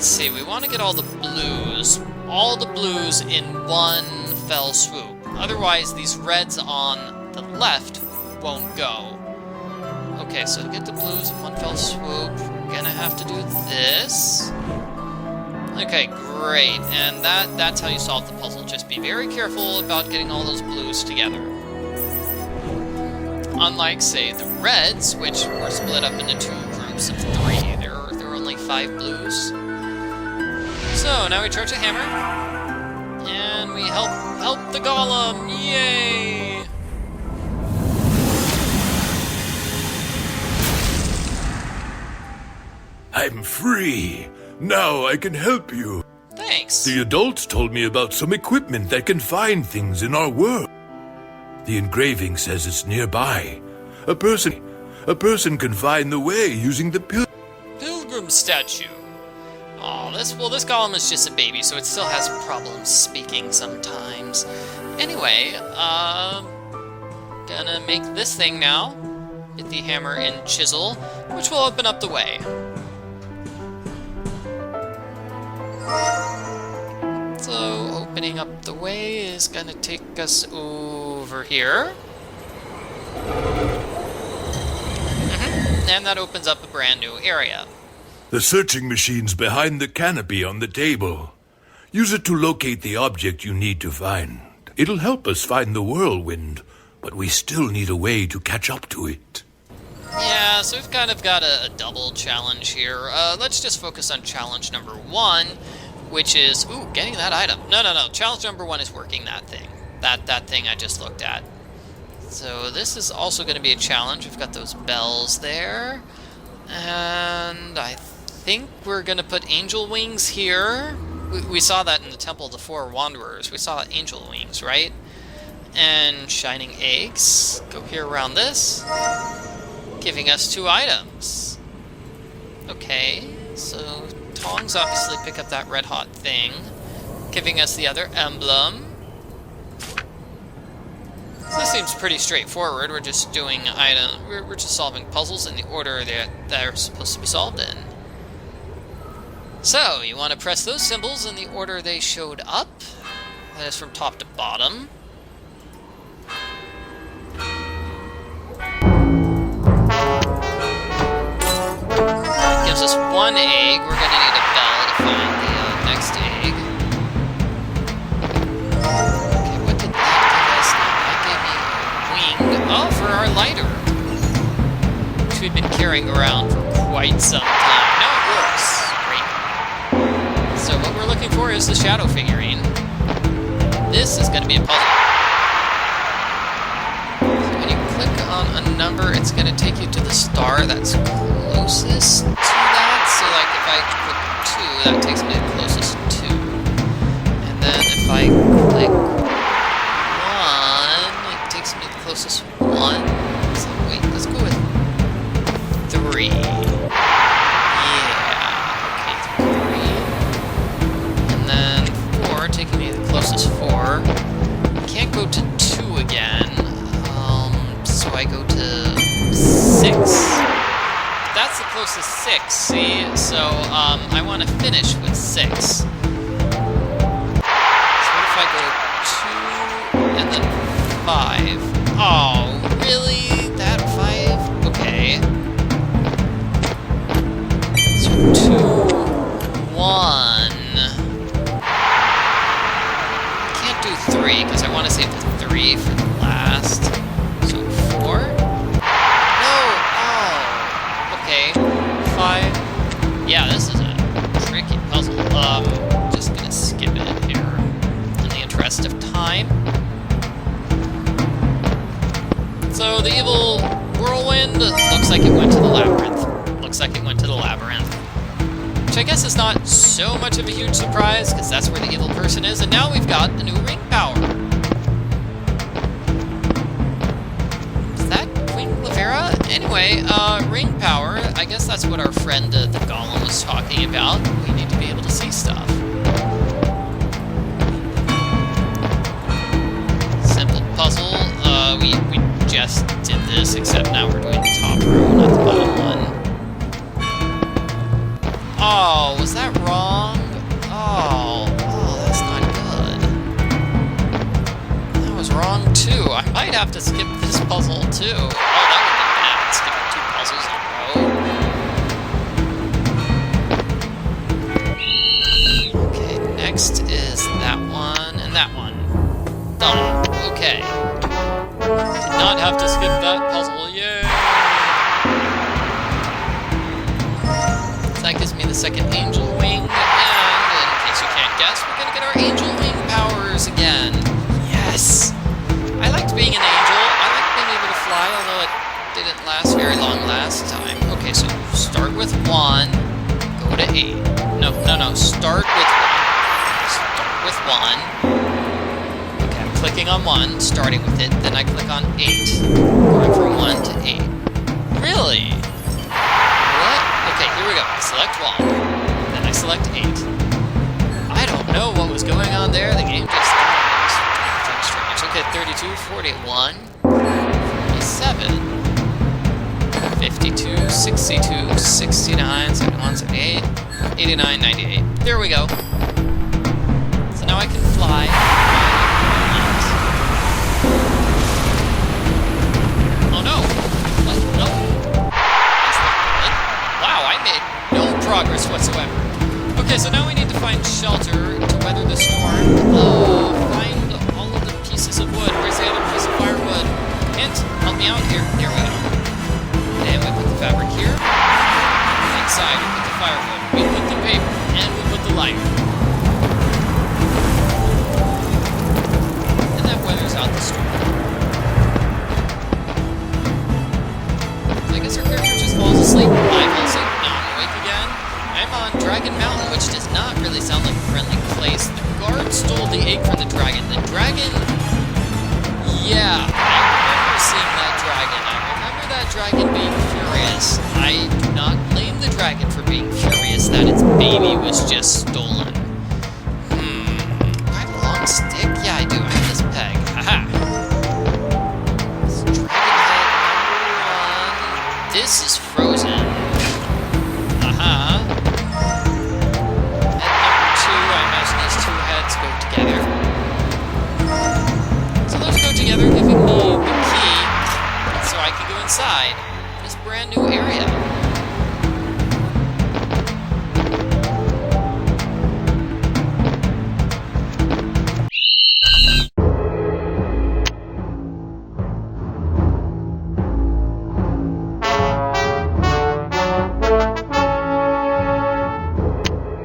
let's see, we want to get all the blues in one fell swoop. Otherwise, these reds on the left won't go. Okay, so to get the blues in one fell swoop, we're gonna have to do this. Okay, great, and that's how you solve the puzzle. Just be very careful about getting all those blues together. Unlike, say, the reds, which were split up into 2 groups of 3. There are only 5 blues. So, now we charge the hammer, and we help the golem! Yay! I'm free! Now I can help you. Thanks. The adults told me about some equipment that can find things in our world. The engraving says it's nearby. A person can find the way using the Pilgrim statue. Oh, this golem is just a baby, so it still has problems speaking sometimes. Anyway, gonna make this thing now. Hit the hammer and chisel, which will open up the way. So, opening up the way is gonna take us over here. And that opens up a brand new area. The searching machine's behind the canopy on the table. Use it to locate the object you need to find. It'll help us find the whirlwind, but we still need a way to catch up to it. Yeah, so we've kind of got a double challenge here. Let's just focus on challenge number 1, which is, getting that item. No. Challenge number 1 is working that thing. That thing I just looked at. So this is also going to be a challenge. We've got those bells there. And I think we're going to put angel wings here. We saw that in the Temple of the Four Wanderers. We saw angel wings, right? And shining eggs. Go here around this. Giving us 2 items. Okay, so tongs obviously pick up that red hot thing. Giving us the other emblem. So this seems pretty straightforward. We're just doing we're just solving puzzles in the order that they're supposed to be solved in. So, you want to press those symbols in the order they showed up. That is from top to bottom. It gives us 1 egg. We're going to need a bell to find the next egg. Okay, what did that give us? That gave me a wing. Oh, for our lighter. Which we've been carrying around for quite some time. Now it works. Great. So what we're looking for is the shadow figurine. This is going to be a puzzle. So when you click on a number, it's going to take you to the star that's closest to that. So like if I click 2, that takes me to the closest 2. And then if I click 1, it takes me to the closest 1. So wait, let's go with 3. Yeah, okay, 3. And then 4, taking me to the closest 4. Can't go to 2 again. So I go to 6. That's the closest 6, see? So, I want to finish with 6. So what if I go 2 and then 5? Oh, really? That 5? Okay. So 2, 1. Can't do 3, because I want to save the 3 for the last. So 4? No! Oh! Okay. 5. Yeah, this is a tricky puzzle. Just gonna skip it here in the interest of time. So the evil whirlwind looks like it went to the labyrinth. Which I guess is not so much of a huge surprise, because that's where the evil person is, and now we've got the new ring power. Anyway, ring power, I guess that's what our friend the golem was talking about. We need to be able to see stuff. Simple puzzle. We just did this, except now we're doing the top row, not the bottom one. Oh, was that wrong? have to skip this puzzle too. Oh, that would be bad. Skipping 2 puzzles in a row. Okay, next is that one and that one. Done. Okay. Did not have to skip that puzzle. Yay! So that gives me the second angel wing, and in case you can't guess, we're gonna get our angel wing powers again. Yes! I liked being an angel. I liked being able to fly, although it didn't last very long last time. Okay, so start with 1, go to 8. No, start with 1. Start with 1. Okay, I'm clicking on 1, starting with it, then I click on 8. Going from 1 to 8. Really? What? Okay, here we go. I select 1, then I select 8. I don't know what was going on there. The game just thought it was strange. Okay, 32, 41, 47, 52, 62, 69, 71, 78, 89, 98. There we go. So now I can fly. Oh no! What? No. That's not good. Wow, I made no progress whatsoever. Okay, so now we need to find shelter to weather the storm. Find all of the pieces of wood. Where's the other piece of firewood? Hint, help me out here. There we go. And we put the fabric here. Inside, we put the firewood. We put the paper, and we put the light. And that weathers out the storm. So I guess our character just falls asleep. I fall asleep. Now I'm awake again. I'm on Dragon Mountain, which does not really sound like a friendly place. The guard stole the egg from the dragon. The dragon... Yeah, I remember seeing that dragon. I remember that dragon being furious. I do not blame the dragon for being furious that its baby was just stolen. Do I have a long stick? Yeah, I do. I have this peg. Haha. This dragon head number 1. This is frozen. Aha. Together, giving me the key so I can go inside this brand new area.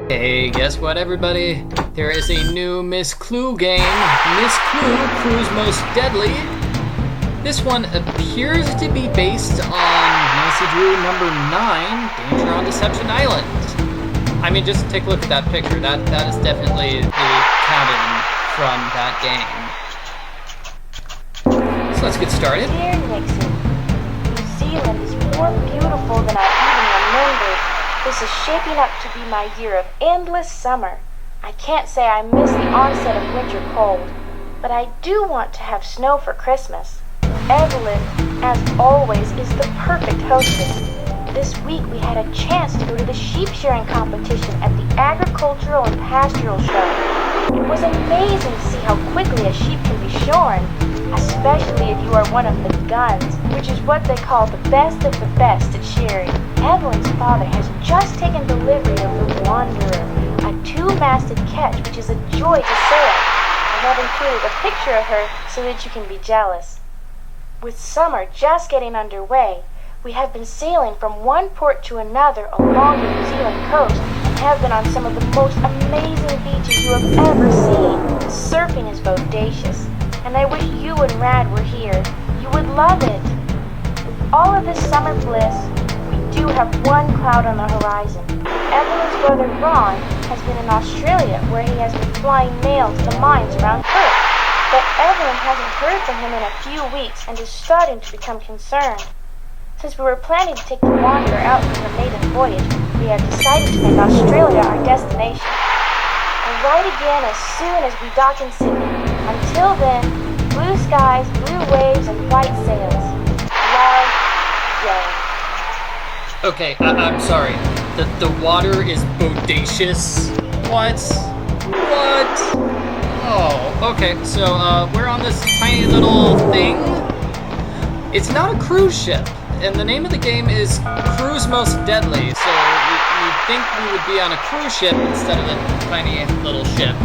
Hey, guess what, everybody? There is a new Miss Clue game. Miss Clue, Clue's Most Deadly. This one appears to be based on Nancy Drew number 9, Danger on Deception Island. I mean, just take a look at that picture. That is definitely the cabin from that game. So let's get started. Dear Nixon, New Zealand is more beautiful than I even remembered. This is shaping up to be my year of endless summer. I can't say I miss the onset of winter cold, but I do want to have snow for Christmas. Evelyn, as always, is the perfect hostess. This week we had a chance to go to the sheep shearing competition at the Agricultural and Pastoral Show. It was amazing to see how quickly a sheep can be shorn, especially if you are one of the guns, which is what they call the best of the best at shearing. Evelyn's father has just taken delivery of the Wanderer, a 2-masted ketch which is a joy to sail. I have included a picture of her so that you can be jealous. With summer just getting underway, we have been sailing from one port to another along the New Zealand coast and have been on some of the most amazing beaches you have ever seen. Surfing is bodacious, and I wish you and Rad were here. You would love it. With all of this summer bliss, we do have one cloud on the horizon. Evelyn's brother Ron has been in Australia, where he has been flying mail to the mines around Perth. But Evelyn hasn't heard from him in a few weeks and is starting to become concerned. Since we were planning to take the Wanderer out for her maiden voyage, we have decided to make Australia our destination. We'll write again as soon as we dock in Sydney. Until then, blue skies, blue waves, and white sails. Love, Jane. Okay, I'm sorry. The water is bodacious? What? Oh, okay, so we're on this tiny little thing. It's not a cruise ship, and the name of the game is Cruise Most Deadly, so you'd think we would be on a cruise ship instead of a tiny little ship.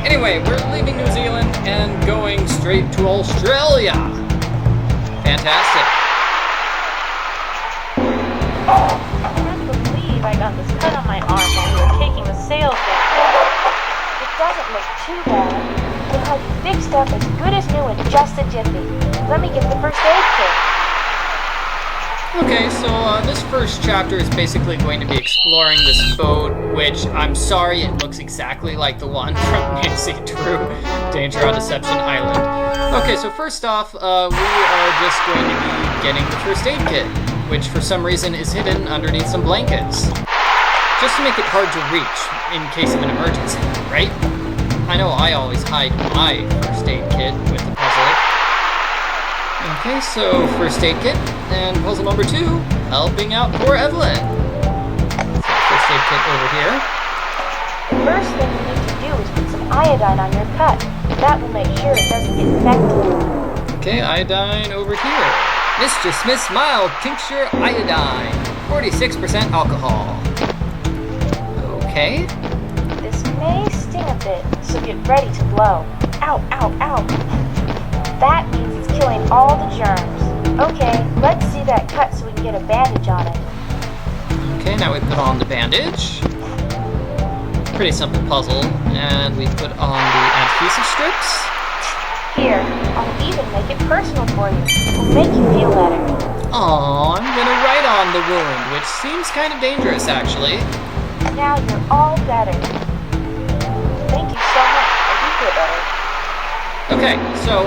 Anyway, we're leaving New Zealand and going straight to Australia. Fantastic. I can't believe I got this cut on my arm while we were taking the sails down. It doesn't look too bad. We'll have you fixed up as good as new in just a jiffy. Let me get the first aid kit. Okay, so this first chapter is basically going to be exploring this boat, which, I'm sorry, it looks exactly like the one from Nancy Drew, Danger on Deception Island. Okay, so first off, we are just going to be getting the first aid kit, which for some reason is hidden underneath some blankets. Just to make it hard to reach in case of an emergency, right? I know I always hide my first aid kit with the puzzle. Okay, so first aid kit, and puzzle number 2, helping out poor Evelyn. So first aid kit over here. The first thing you need to do is put some iodine on your cut. That will make sure it doesn't get infected. Okay, iodine over here. Mr. Smith's Mild Tincture Iodine, 46% alcohol. Okay. This may sting a bit, so get ready to blow. Ow, ow, ow. That means it's killing all the germs. Okay, let's see that cut so we can get a bandage on it. Okay, now we put on the bandage. Pretty simple puzzle. And we put on the adhesive strips. Here, I'll even make it personal for you. It'll make you feel better. Aw, I'm gonna write on the wound, which seems kind of dangerous, actually. Now you're all better. Thank you so much. I do feel better. Okay, so,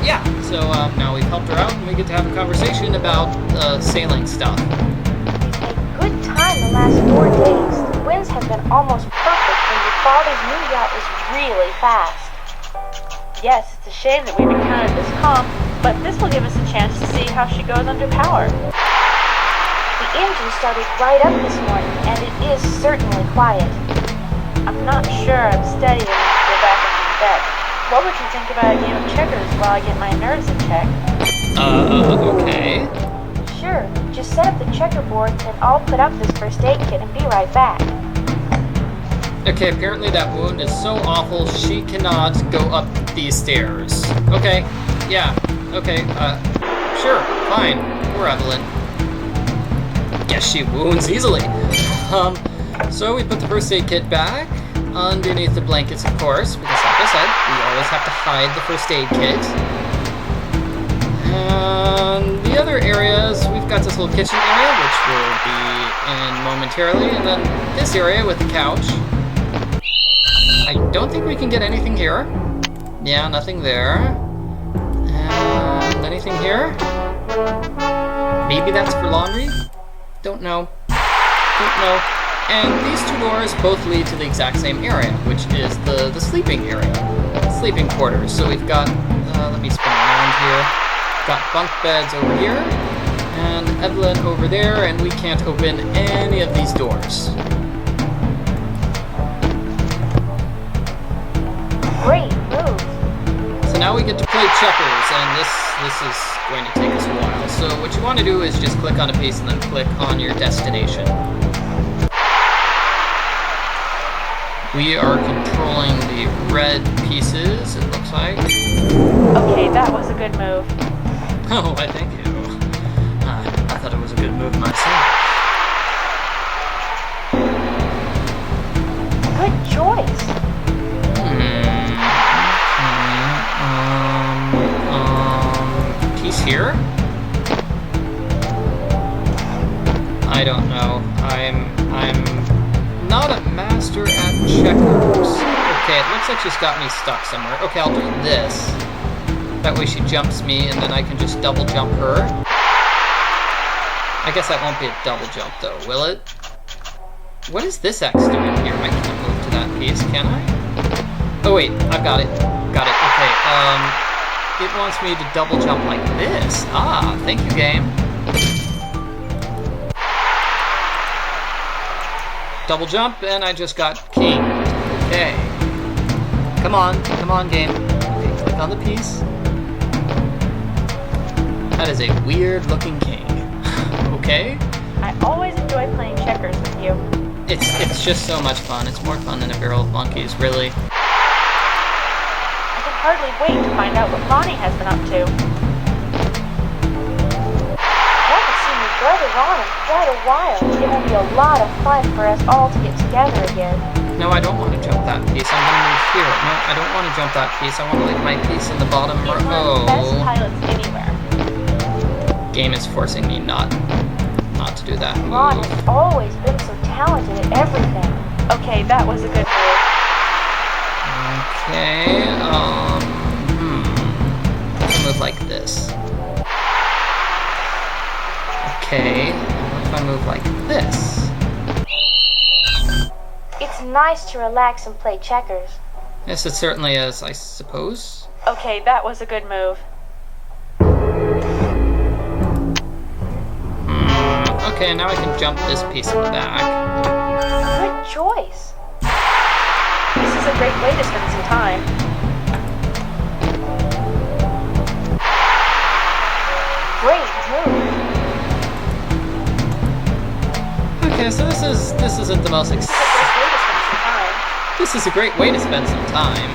yeah. So, now we've helped her out, and we get to have a conversation about, sailing stuff. We've made good time the last 4 days. The winds have been almost perfect, and your father's new yacht is really fast. Yes, it's a shame that we've encountered this calm, but this will give us a chance to see how she goes under power. The engine started right up this morning, and it is certainly quiet. I'm not sure I'm steady enough to go back up to deck. What would you think about a game of checkers while I get my nerves in check? Okay. Sure, just set up the checkerboard, and I'll put up this first aid kit and be right back. Okay, apparently that wound is so awful she cannot go up these stairs. Okay, yeah, okay, sure, fine. Poor Evelyn. Yes, she wounds easily. So we put the first aid kit back underneath the blankets, of course, because like I said, we always have to hide the first aid kit. And the other areas, we've got this little kitchen area, which we'll be in momentarily, and then this area with the couch. I don't think we can get anything here. Yeah, nothing there. And anything here? Maybe that's for laundry? Don't know. Don't know. And these 2 doors both lead to the exact same area, which is the sleeping area. Sleeping quarters. So we've got, let me spin around here. Got bunk beds over here, and Evelyn over there, and we can't open any of these doors. Great move. So now we get to play checkers, and this is going to take us a while. So what you want to do is just click on a piece and then click on your destination. We are controlling the red pieces, it looks like. Okay, that was a good move. Oh, I thank you. I thought it was a good move myself. Good choice. Piece here? I don't know. I'm not a master at checkers. Okay, it looks like she's got me stuck somewhere. Okay, I'll do this. That way she jumps me, and then I can just double jump her. I guess that won't be a double jump, though, will it? What is this X doing here? I can't move to that piece, can I? Oh, wait, I've got it. Got it, okay. It wants me to double jump like this. Ah, thank you, game. Double jump, and I just got kinged. Okay. Come on, game. Okay, click on the piece. That is a weird-looking king. Okay? I always enjoy playing checkers with you. It's just so much fun. It's more fun than a barrel of monkeys, really. I can hardly wait to find out what Ronnie has been up to. I haven't seen your brother Ron in quite a while. It will be a lot of fun for us all to get together again. No, I don't want to jump that piece. I'm going to move here. No, I don't want to jump that piece. I want to leave my piece in the bottom He's one of the best row. pilots anywhere. Game is forcing me not to do that Ron move. has always been so talented at everything. Okay, that was a good move. Okay, I'll move like this. Okay, what if I move like this? It's nice to relax and play checkers. Yes, it certainly is, I suppose. Okay, that was a good move. Okay, now I can jump this piece in the back. Good choice. This is a great way to spend some time. Great move. Okay, so this isn't the most This is a great way to spend some time. This is a great way to spend some time.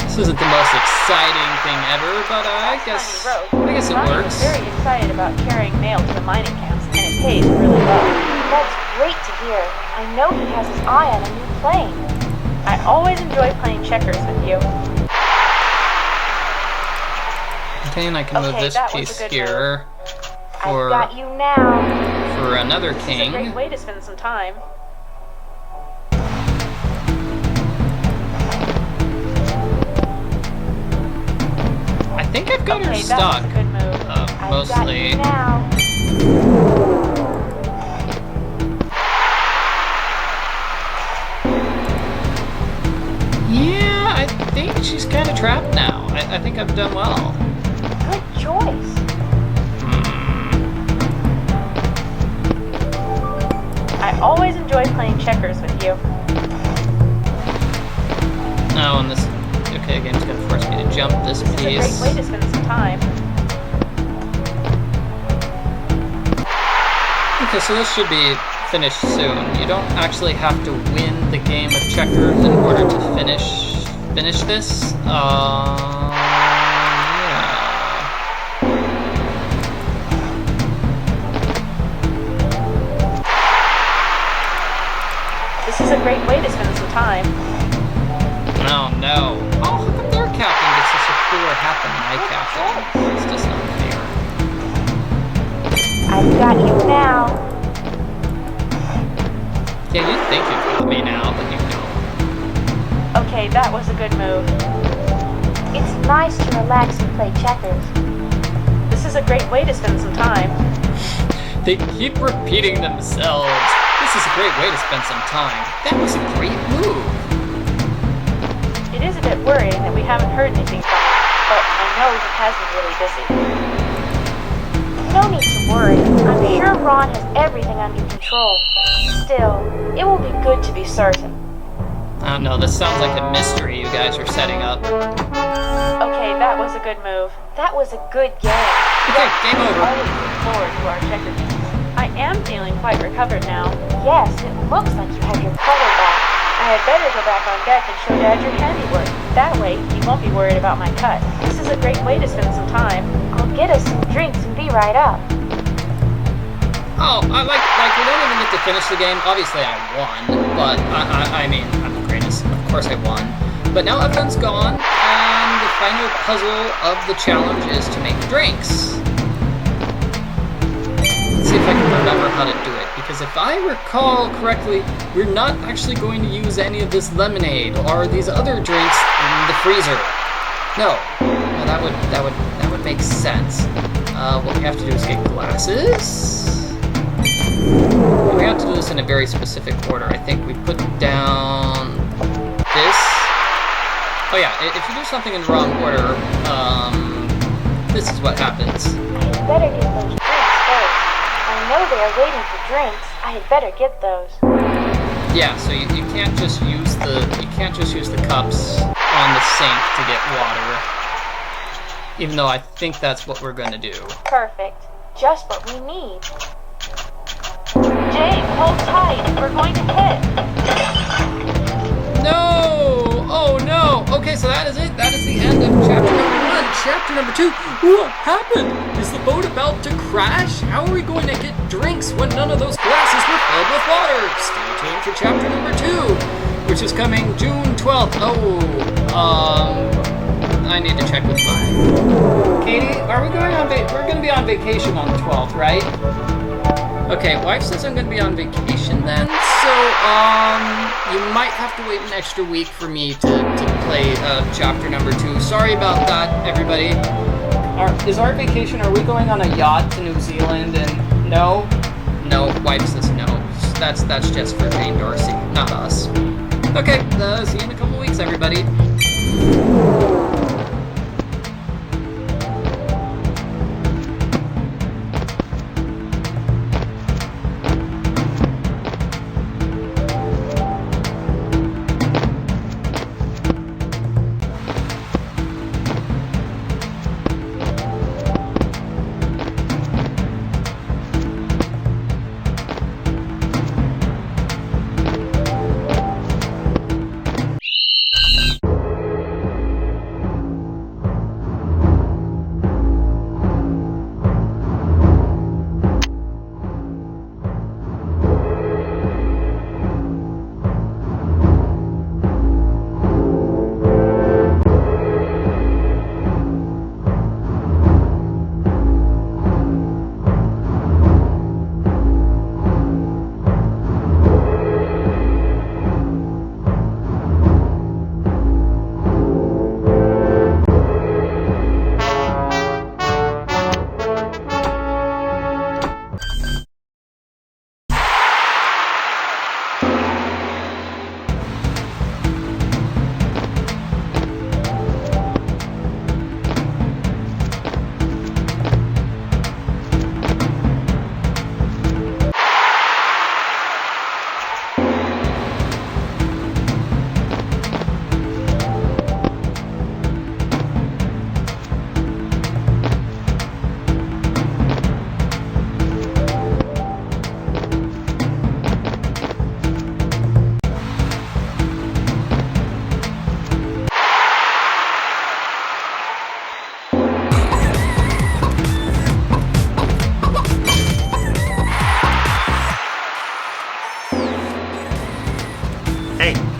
This isn't the most exciting thing ever, but I guess it Ronnie works. is very excited about carrying mail to the mining camps, and it pays really well. That's great to hear. I know he has his eye on a new plane. I always enjoy playing checkers with you. Okay, and I can move Okay, this that was piece a good here I've got you now. for another This is a great king. way to spend some time. I think I've got her Okay, stuck. that was a good move. I've got Mostly. you now. Yeah, I think she's kind of trapped now. I think I've done well. Good choice. I always enjoy playing checkers with you. Oh, and this. Okay, again, it's gonna force me to jump this This is a great piece. way to spend some time. Okay, so this should be finished soon. You don't actually have to win the game of checkers in order to finish this. Yeah. This is a great way to spend some time. Oh no. Oh, how come their captain gets such a cooler hat than my captain? It's just not fair. I've got you now. Yeah, you think you've got me now, but you don't. Okay, that was a good move. It's nice to relax and play checkers. This is a great way to spend some time. They keep repeating themselves. This is a great way to spend some time. That was a great move. It is a bit worrying that we haven't heard anything from him, but I know he has been really busy. No need to worry. I'm sure Ron has everything under control. Still, it will be good to be certain. I don't know, this sounds like a mystery you guys are setting up. Okay, that was a good move. That was a good game. Okay, game over. I always look forward to our checker games. I am feeling quite recovered now. Yes, it looks like you have your color back. I had better go back on deck and show Dad your handiwork. That way, he won't be worried about my cut. This is a great way to spend some time. I'll get us some drinks and be right up. Oh, I like we don't even get to finish the game. Obviously I won, but I mean, I'm the greatest. Of course I won. But now everyone's gone, and the final puzzle of the challenge is to make drinks. Let's see if I can remember how to do it, because if I recall correctly, we're not actually going to use any of this lemonade or these other drinks in the freezer. No, that would make sense. What we have to do is get glasses. We have to do this in a very specific order. I think we put down this. Oh yeah, if you do something in the wrong order, this is what happens. I had better get those drinks first. I know they are waiting for drinks. I had better get those. Yeah, so you can't just use the cups on the sink to get water. Even though I think that's what we're gonna do. Perfect. Just what we need. Jake, hold tight. We're going to hit. No! Oh no! Okay, so that is it. That is the end of chapter number 1. Chapter number 2. What happened? Is the boat about to crash? How are we going to get drinks when none of those glasses were filled with water? Stay tuned for chapter number 2, which is coming June 12th. I need to check with mine. Katie, are we going on we're going to be on vacation on the 12th, right? Okay, wife says I'm going to be on vacation then, so, you might have to wait an extra week for me to play, chapter number 2. Sorry about that, everybody. Is our vacation, are we going on a yacht to New Zealand, and no? No, wife says no. That's just for Jane Dorsey, not us. Okay, see you in a couple weeks, everybody.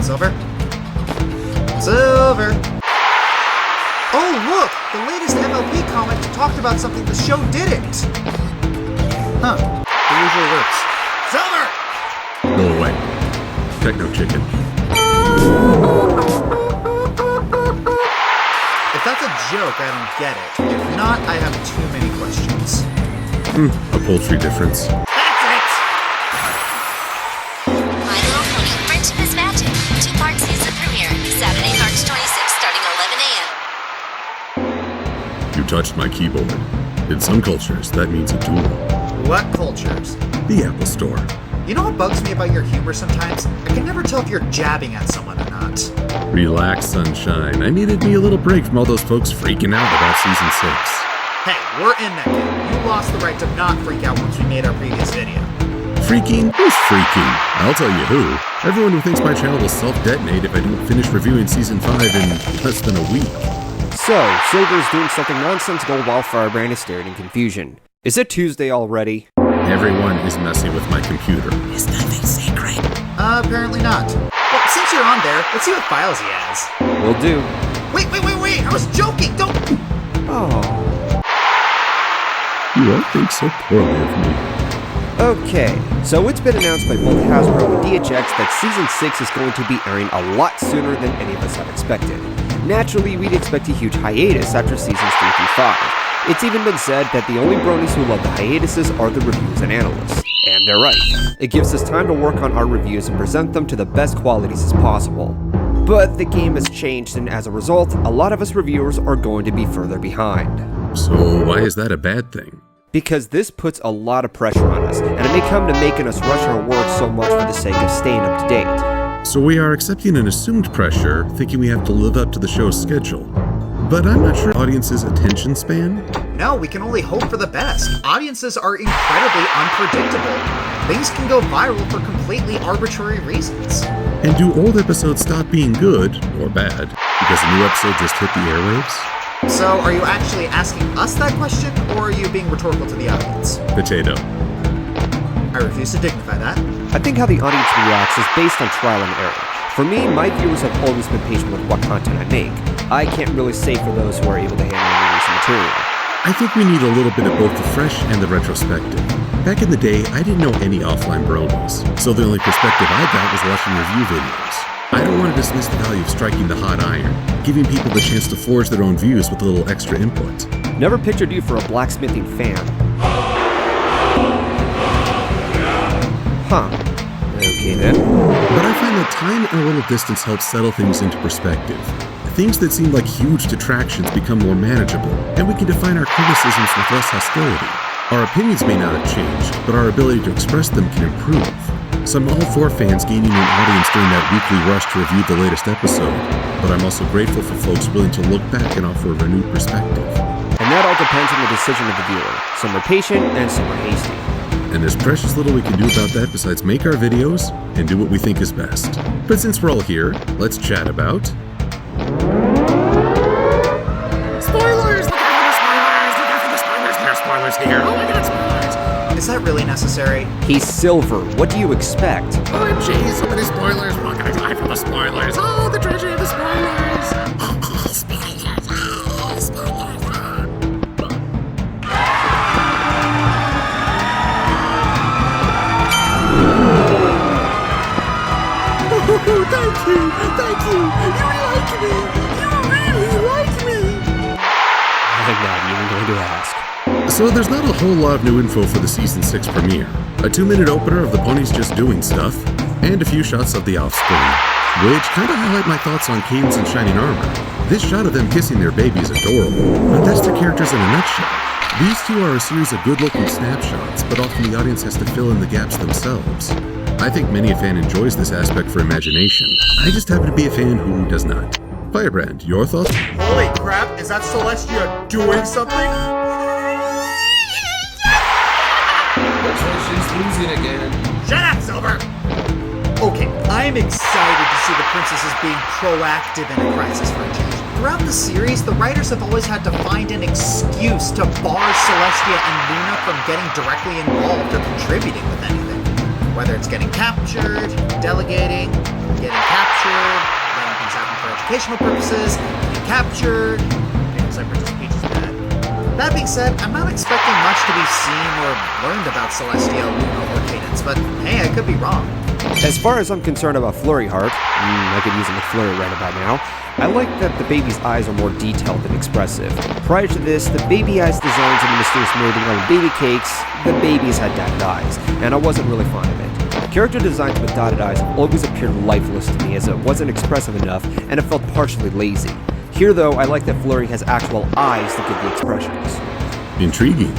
Silver? Silver! Oh, look! The latest MLP comic talked about something the show didn't! Huh. It usually works. Silver! Go away. Techno chicken. If that's a joke, I don't get it. If not, I have too many questions. A poultry difference. That's it! My Little Pony, Friendship is Magic. 2-part season premiere, Saturday, March 26th, starting 11 a.m. You touched my keyboard. In some cultures, that means a duel. What cultures? The Apple Store. You know what bugs me about your humor sometimes? I can never tell if you're jabbing at someone or not. Relax, sunshine. I needed me a little break from all those folks freaking out about Season 6. Hey, we're in that game. You lost the right to not freak out once we made our previous video. Freaking? Who's freaking? I'll tell you who. Everyone who thinks my channel will self-detonate if I don't finish reviewing Season 5 in less than a week. So, Silver's doing something nonsensical while Firebrand is staring in confusion. Is it Tuesday already? Everyone is messing with my computer. Is nothing sacred? Apparently not. Well, since you're on there, let's see what files he has. Will do. Wait! I was joking! Don't... Oh. You all think so poorly of me. Okay, so it's been announced by both Hasbro and DHX that Season 6 is going to be airing a lot sooner than any of us had expected. Naturally, we'd expect a huge hiatus after Seasons 3 through 5. It's even been said that the only bronies who love the hiatuses are the reviewers and analysts. And they're right. It gives us time to work on our reviews and present them to the best qualities as possible. But the game has changed, and as a result, a lot of us reviewers are going to be further behind. So why is that a bad thing? because this puts a lot of pressure on us, and it may come to making us rush our work so much for the sake of staying up to date. So we are accepting an assumed pressure, thinking we have to live up to the show's schedule. But I'm not sure audience's attention span. No, we can only hope for the best. Audiences are incredibly unpredictable. Things can go viral for completely arbitrary reasons. And do old episodes stop being good, or bad, because a new episode just hit the airwaves? So, are you actually asking us that question, or are you being rhetorical to the audience? Potato. I refuse to dignify that. I think how the audience reacts is based on trial and error. For me, my viewers have always been patient with what content I make. I can't really say for those who are able to handle any recent material. I think we need a little bit of both the fresh and the retrospective. Back in the day, I didn't know any offline bronies, so the only perspective I got was watching review videos. I don't want to dismiss the value of striking the hot iron, giving people the chance to forge their own views with a little extra input. Never pictured you for a blacksmithing fan. Huh. Okay then. But I find that time and a little distance helps settle things into perspective. Things that seem like huge detractions become more manageable, and we can define our criticisms with less hostility. Our opinions may not have changed, but our ability to express them can improve. So I'm all for fans gaining an audience during that weekly rush to review the latest episode, but I'm also grateful for folks willing to look back and offer a renewed perspective. And that all depends on the decision of the viewer. Some are patient and some are hasty. And there's precious little we can do about that besides make our videos and do what we think is best. But since we're all here, let's chat about... Spoilers! Look out for the spoilers! Look out for the spoilers! There are spoilers here! Oh my god, spoilers! Is that really necessary? He's Silver. What do you expect? OMG, so many spoilers! We're all gonna die from the spoilers! Oh, the treasure of the spoilers! Spoilers! Oh, spoilers! Thank you! Thank you! You like me! You really like me! I'm not even going to ask. So there's not a whole lot of new info for the Season 6 premiere. A 2-minute opener of the ponies just doing stuff, and a few shots of the offspring, which kinda highlight my thoughts on Cadence and Shining Armor. This shot of them kissing their baby is adorable, but that's their characters in a nutshell. These two are a series of good-looking snapshots, but often the audience has to fill in the gaps themselves. I think many a fan enjoys this aspect for imagination. I just happen to be a fan who does not. Firebrand, your thoughts? Holy crap, is that Celestia doing something? Looks like she's losing again. Shut up, Silver! Okay, I'm excited to see the princesses being proactive in a crisis for a change. Throughout the series, the writers have always had to find an excuse to bar Celestia and Luna from getting directly involved or contributing with anything. Whether it's getting captured, delegating, getting captured, letting things happen for educational purposes, getting captured, getting separate speech is bad. That being said, I'm not expecting much to be seen or learned about Celestia, Luna, or Cadence, but hey, I could be wrong. As far as I'm concerned about Flurry Heart, I could use a McFlurry right about now, I like that the baby's eyes are more detailed and expressive. Prior to this, the baby eyes designs in the mysterious moving on the baby cakes, the babies had dotted eyes, and I wasn't really fond of it. Character designs with dotted eyes have always appeared lifeless to me as it wasn't expressive enough and it felt partially lazy. Here though, I like that Flurry has actual eyes that give the expressions. Intriguing.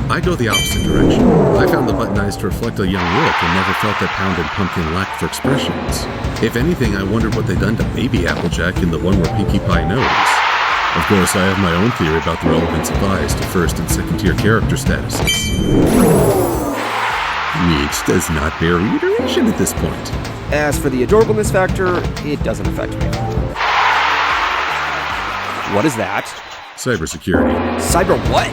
I go the opposite direction. I found the button eyes to reflect a young look and never felt that Pound and Pumpkin lacked for expressions. If anything, I wondered what they'd done to Baby Applejack in the one where Pinkie Pie knows. Of course, I have my own theory about the relevance of eyes to first and second tier character statuses. Which does not bear reiteration at this point. As for the adorableness factor, it doesn't affect me. What is that? Cybersecurity. Cyber what?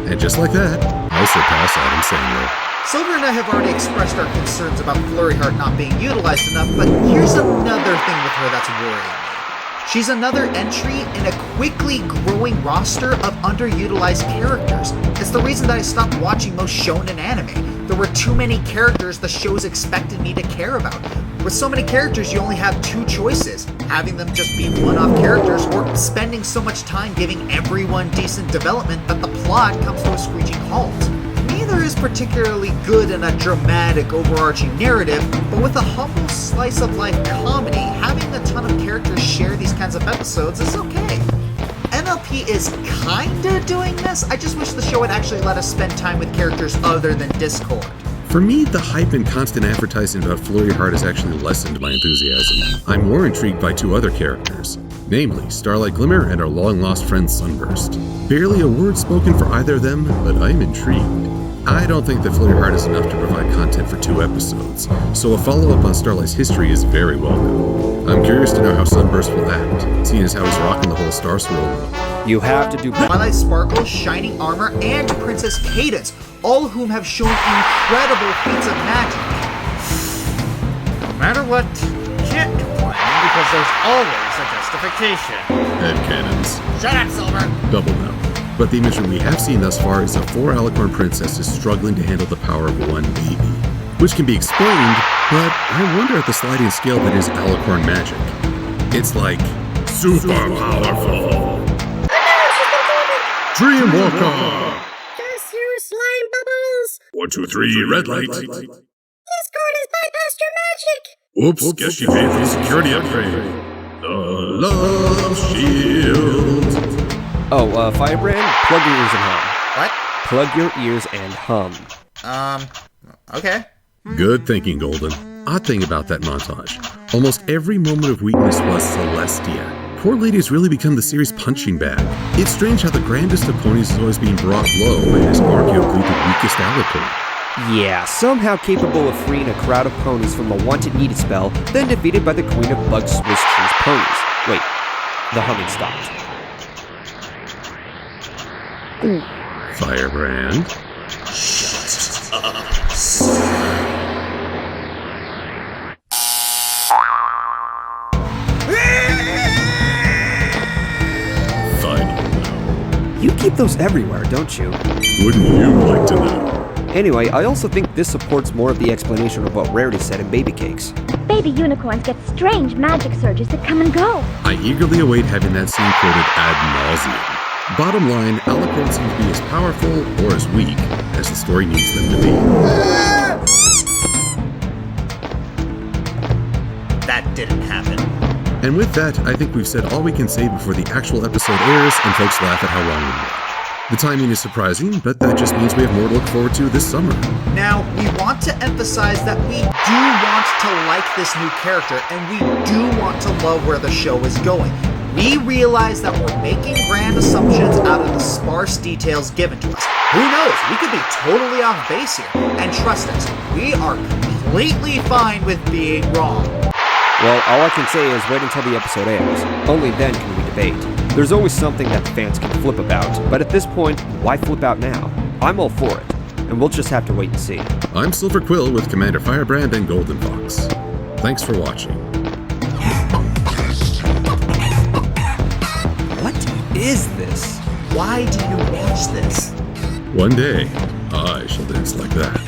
And just like that, I surpass Adam Sandler. Silver and I have already expressed our concerns about Flurry Heart not being utilized enough, but here's another thing with her that's worrying me. She's another entry in a quickly growing roster of underutilized characters. It's the reason that I stopped watching most shonen anime. There were too many characters the shows expected me to care about. With so many characters, you only have two choices. Having them just be one-off characters, or spending so much time giving everyone decent development that the plot comes to a screeching halt. Neither is particularly good in a dramatic, overarching narrative, but with a humble slice-of-life comedy, having a ton of characters share these kinds of episodes is okay. And TLP is kinda doing this. I just wish the show would actually let us spend time with characters other than Discord. For me, the hype and constant advertising about Flurry Heart has actually lessened my enthusiasm. I'm more intrigued by two other characters, namely Starlight Glimmer and our long-lost friend Sunburst. Barely a word spoken for either of them, but I'm intrigued. I don't think that Flurry Heart is enough to provide content for 2 episodes, so a follow-up on Starlight's history is very welcome. I'm curious to know how Sunburst will act, seeing as how he's rocking the whole Star Swirl. You have to do Twilight Sparkle, Shining Armor, and Princess Cadence, all of whom have shown incredible feats of magic. No matter what, can't complain because there's always a justification. Headcanons. Shut up, Silver! Double no. But the imagery we have seen thus far is of 4 Alicorn princesses struggling to handle the power of one baby. Which can be explained, but I wonder at the sliding scale that is Alicorn magic. It's like super powerful. Dreamwalker! Yes, you slime bubbles! 1, 2, 3, red light. This card has bypassed your magic! Oops, guess you paid for the security upgrade. The love shield. Oh, Firebrand, plug your ears and hum. What? Plug your ears and hum. Okay. Good thinking, Golden. Odd thing about that montage. Almost every moment of weakness was Celestia. Poor lady has really become the series' punching bag. It's strange how the grandest of ponies is always being brought low and is arguably the weakest Alicorn. Yeah, somehow capable of freeing a crowd of ponies from a wanted needed spell, then defeated by the queen of Bug Swiss cheese ponies. Wait, the humming stopped. Firebrand. You keep those everywhere, don't you? Wouldn't you like to know? Anyway, I also think this supports more of the explanation of what Rarity said in Baby Cakes. Baby unicorns get strange magic surges that come and go. I eagerly await having that scene quoted ad nauseum. Bottom line, Alicorn seem to be as powerful, or as weak, as the story needs them to be. That didn't happen. And with that, I think we've said all we can say before the actual episode airs and folks laugh at how wrong we were. The timing is surprising, but that just means we have more to look forward to this summer. Now, we want to emphasize that we do want to like this new character, and we do want to love where the show is going. We realize that we're making grand assumptions out of the sparse details given to us. Who knows? We could be totally off base here. And trust us, we are completely fine with being wrong. Well, all I can say is wait until the episode airs. Only then can we debate. There's always something that the fans can flip about, but at this point, why flip out now? I'm all for it, and we'll just have to wait and see. I'm Silver Quill with Commander Firebrand and Golden Fox. Thanks for watching. What is this? Why do you watch this? One day, I shall dance like that.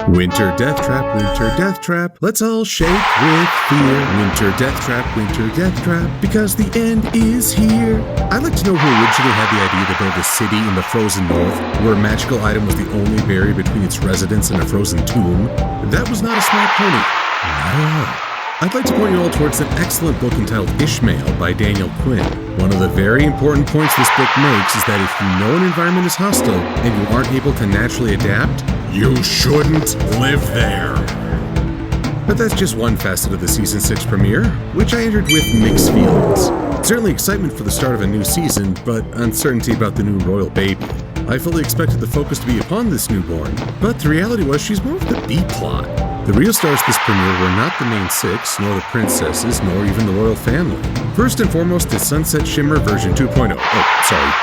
Winter death trap, let's all shake with fear. Winter death trap, because the end is here. I'd like to know who originally had the idea to build a city in the frozen north, where a magical item was the only barrier between its residents and a frozen tomb. That was not a smart pony. Not at all. I'd like to point you all towards an excellent book entitled Ishmael by Daniel Quinn. One of the very important points this book makes is that if you know an environment is hostile and you aren't able to naturally adapt, you shouldn't live there. But that's just one facet of the Season 6 premiere, which I entered with mixed feelings. Certainly excitement for the start of a new season, but uncertainty about the new royal baby. I fully expected the focus to be upon this newborn, but the reality was she's more of the B-plot. The real stars this premiere were not the main 6, nor the princesses, nor even the royal family. First and foremost is Sunset Shimmer version 2.0.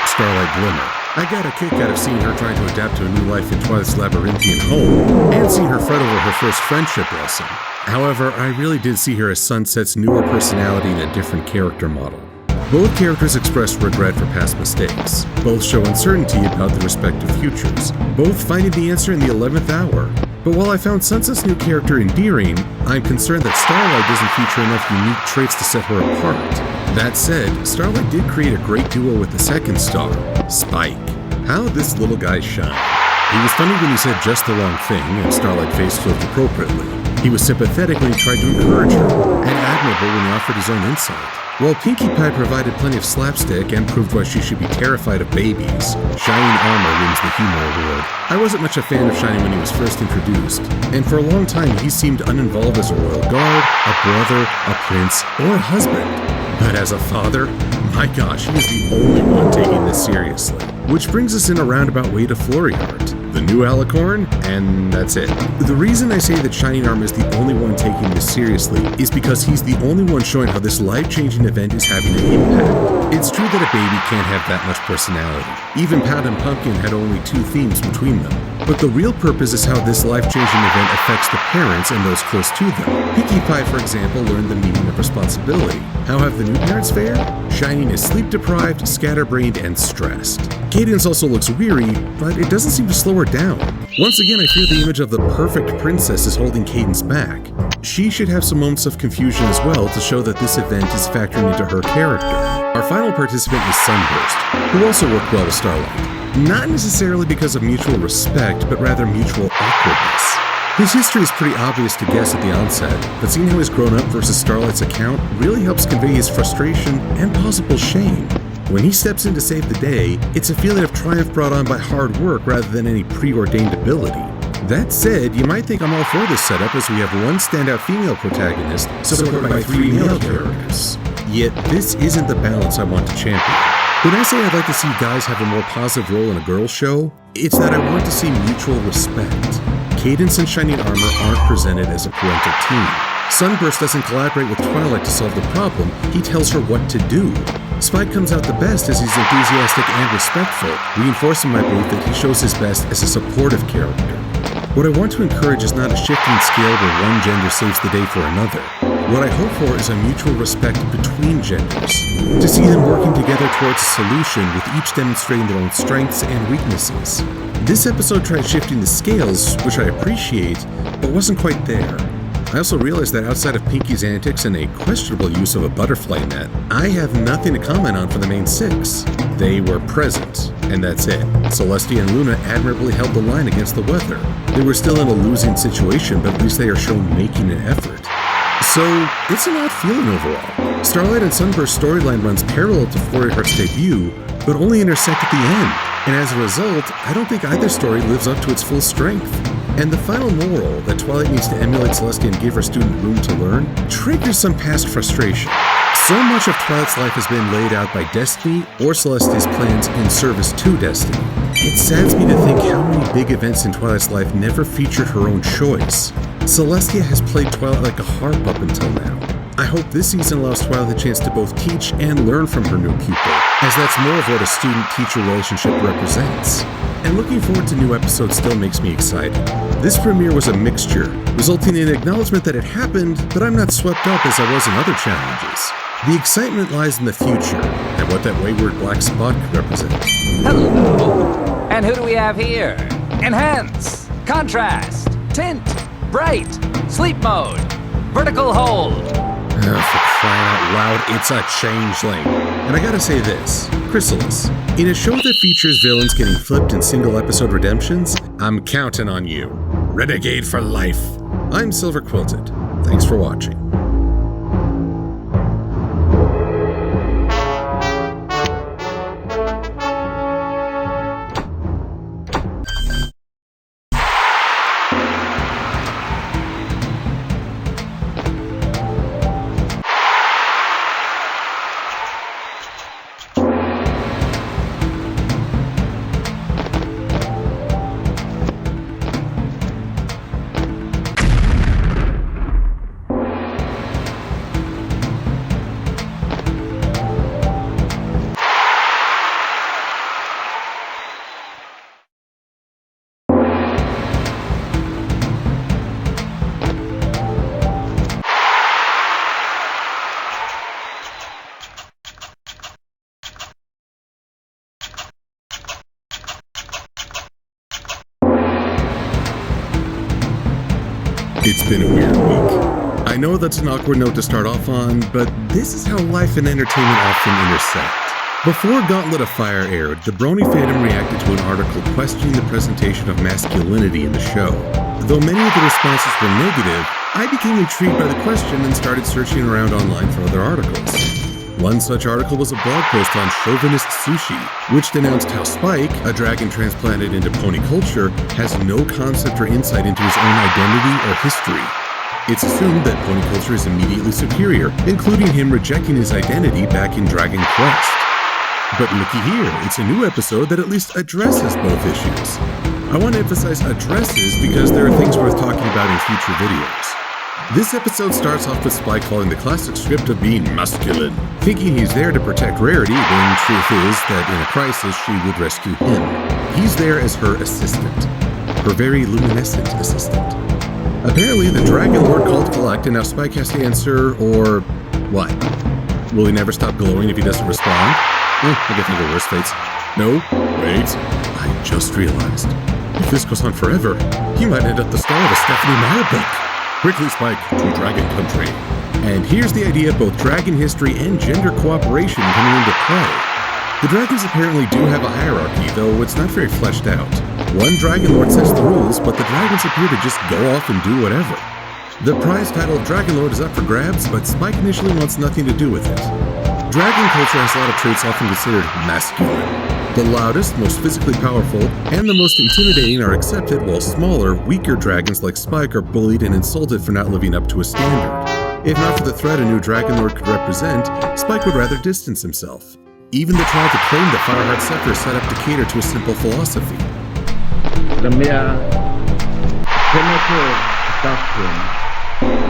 Starlight Glimmer. I got a kick out of seeing her trying to adapt to a new life in Twilight's labyrinthian home, and seeing her fret over her first friendship lesson. However, I really did see her as Sunset's newer personality and a different character model. Both characters express regret for past mistakes. Both show uncertainty about their respective futures. Both finding the answer in the 11th hour. But while I found Sunset's new character endearing, I'm concerned that Starlight doesn't feature enough unique traits to set her apart. That said, Starlight did create a great duo with the second star, Spike. How this little guy shine. He was funny when he said just the wrong thing, and Starlight face-flipped appropriately. He was sympathetic when he tried to encourage her, and admirable when he offered his own insight. While Pinkie Pie provided plenty of slapstick and proved why she should be terrified of babies, Shining Armor wins the humor award. I wasn't much a fan of Shining when he was first introduced, and for a long time he seemed uninvolved as a royal guard, a brother, a prince, or a husband. But as a father, my gosh, he is the only one taking this seriously. Which brings us in a roundabout way to Faerie I, the new Alicorn, and that's it. The reason I say that Shining Armor is the only one taking this seriously is because he's the only one showing how this life-changing event is having an impact. It's true that a baby can't have that much personality. Even Pound and Pumpkin had only 2 themes between them. But the real purpose is how this life-changing event affects the parents and those close to them. Pinkie Pie, for example, learned the meaning of responsibility. How have the new parents fared? Shining is sleep-deprived, scatterbrained, and stressed. Cadence also looks weary, but it doesn't seem to slow her down. Once again, I fear the image of the perfect princess is holding Cadence back. She should have some moments of confusion as well to show that this event is factoring into her character. Our final participant is Sunburst, who also worked well with Starlight. Not necessarily because of mutual respect, but rather mutual awkwardness. His history is pretty obvious to guess at the onset, but seeing how he's grown up versus Starlight's account really helps convey his frustration and possible shame. When he steps in to save the day, it's a feeling of triumph brought on by hard work rather than any preordained ability. That said, you might think I'm all for this setup as we have one standout female protagonist supported by 3 male characters. Yet this isn't the balance I want to champion. When I say I'd like to see guys have a more positive role in a girls' show, it's that I want to see mutual respect. Cadence and Shining Armor aren't presented as a parental team. Sunburst doesn't collaborate with Twilight to solve the problem, he tells her what to do. Spike comes out the best as he's enthusiastic and respectful, reinforcing my belief that he shows his best as a supportive character. What I want to encourage is not a shifting scale where one gender saves the day for another. What I hope for is a mutual respect between genders, to see them working together towards a solution with each demonstrating their own strengths and weaknesses. This episode tried shifting the scales, which I appreciate, but wasn't quite there. I also realized that outside of Pinkie's antics and a questionable use of a butterfly net, I have nothing to comment on for the main 6. They were present, and that's it. Celestia and Luna admirably held the line against the weather. They were still in a losing situation, but at least they are shown making an effort. So, it's an odd feeling overall. Starlight and Sunburst's storyline runs parallel to Faerie Heart's debut, but only intersect at the end. And as a result, I don't think either story lives up to its full strength. And the final moral, that Twilight needs to emulate Celestia and give her student room to learn, triggers some past frustration. So much of Twilight's life has been laid out by Destiny or Celestia's plans in service to Destiny. It saddens me to think how many big events in Twilight's life never featured her own choice. Celestia has played Twilight like a harp up until now. I hope this season allows Twilight the chance to both teach and learn from her new pupil, as that's more of what a student-teacher relationship represents. And looking forward to new episodes still makes me excited. This premiere was a mixture, resulting in acknowledgement that it happened, but I'm not swept up as I was in other challenges. The excitement lies in the future, and what that wayward black spot could represent. Hello! And who do we have here? Enhance! Contrast! Tint! Bright! Sleep mode! Vertical hold! For crying out loud, it's a changeling. And I gotta say this, Chrysalis, in a show that features villains getting flipped in single-episode redemptions, I'm counting on you. Renegade for life. I'm Silver Quilted. Thanks for watching. It's been a weird week. I know that's an awkward note to start off on, but this is how life and entertainment often intersect. Before Gauntlet of Fire aired, the Brony fandom reacted to an article questioning the presentation of masculinity in the show. Though many of the responses were negative, I became intrigued by the question and started searching around online for other articles. One such article was a blog post on Chauvinist Sushi, which denounced how Spike, a dragon transplanted into pony culture, has no concept or insight into his own identity or history. It's assumed that pony culture is immediately superior, including him rejecting his identity back in Dragon Quest. But looky here, it's a new episode that at least addresses both issues. I want to emphasize addresses because there are things worth talking about in future videos. This episode starts off with Spike following the classic script of being masculine, thinking he's there to protect Rarity when truth is that in a crisis she would rescue him. He's there as her assistant, her very luminescent assistant. Apparently the Dragon Lord called to collect and now Spike has to answer, or what? Will he never stop glowing if he doesn't respond? I can think of worse fates. No, wait, I just realized. If this goes on forever, he might end up the star of a Stephanie Meyer book. Quickly, Spike, to Dragon Country. And here's the idea of both dragon history and gender cooperation coming into play. The dragons apparently do have a hierarchy, though it's not very fleshed out. One Dragon Lord sets the rules, but the dragons appear to just go off and do whatever. The prize title of Dragon Lord is up for grabs, but Spike initially wants nothing to do with it. Dragon culture has a lot of traits often considered masculine. The loudest, most physically powerful, and the most intimidating are accepted, while smaller, weaker dragons like Spike are bullied and insulted for not living up to a standard. If not for the threat a new Dragon Lord could represent, Spike would rather distance himself. Even the trial to claim the Fireheart Scepter is set up to cater to a simple philosophy. The mere primitive doctrine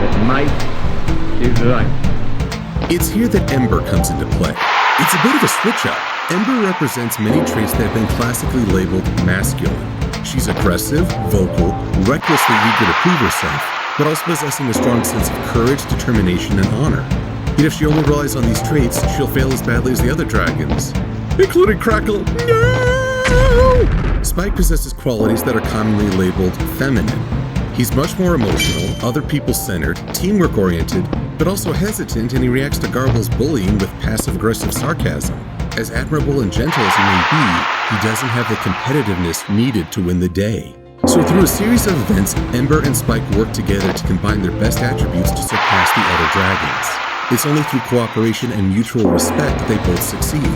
that might is right. It's here that Ember comes into play. It's a bit of a switch-up. Ember represents many traits that have been classically labeled masculine. She's aggressive, vocal, recklessly eager to prove herself, but also possessing a strong sense of courage, determination, and honor. Yet if she only relies on these traits, she'll fail as badly as the other dragons, including Crackle. No! Spike possesses qualities that are commonly labeled feminine. He's much more emotional, other people-centered, teamwork-oriented, but also hesitant, and he reacts to Garble's bullying with passive-aggressive sarcasm. As admirable and gentle as he may be, he doesn't have the competitiveness needed to win the day. So through a series of events, Ember and Spike work together to combine their best attributes to surpass the other dragons. It's only through cooperation and mutual respect that they both succeed.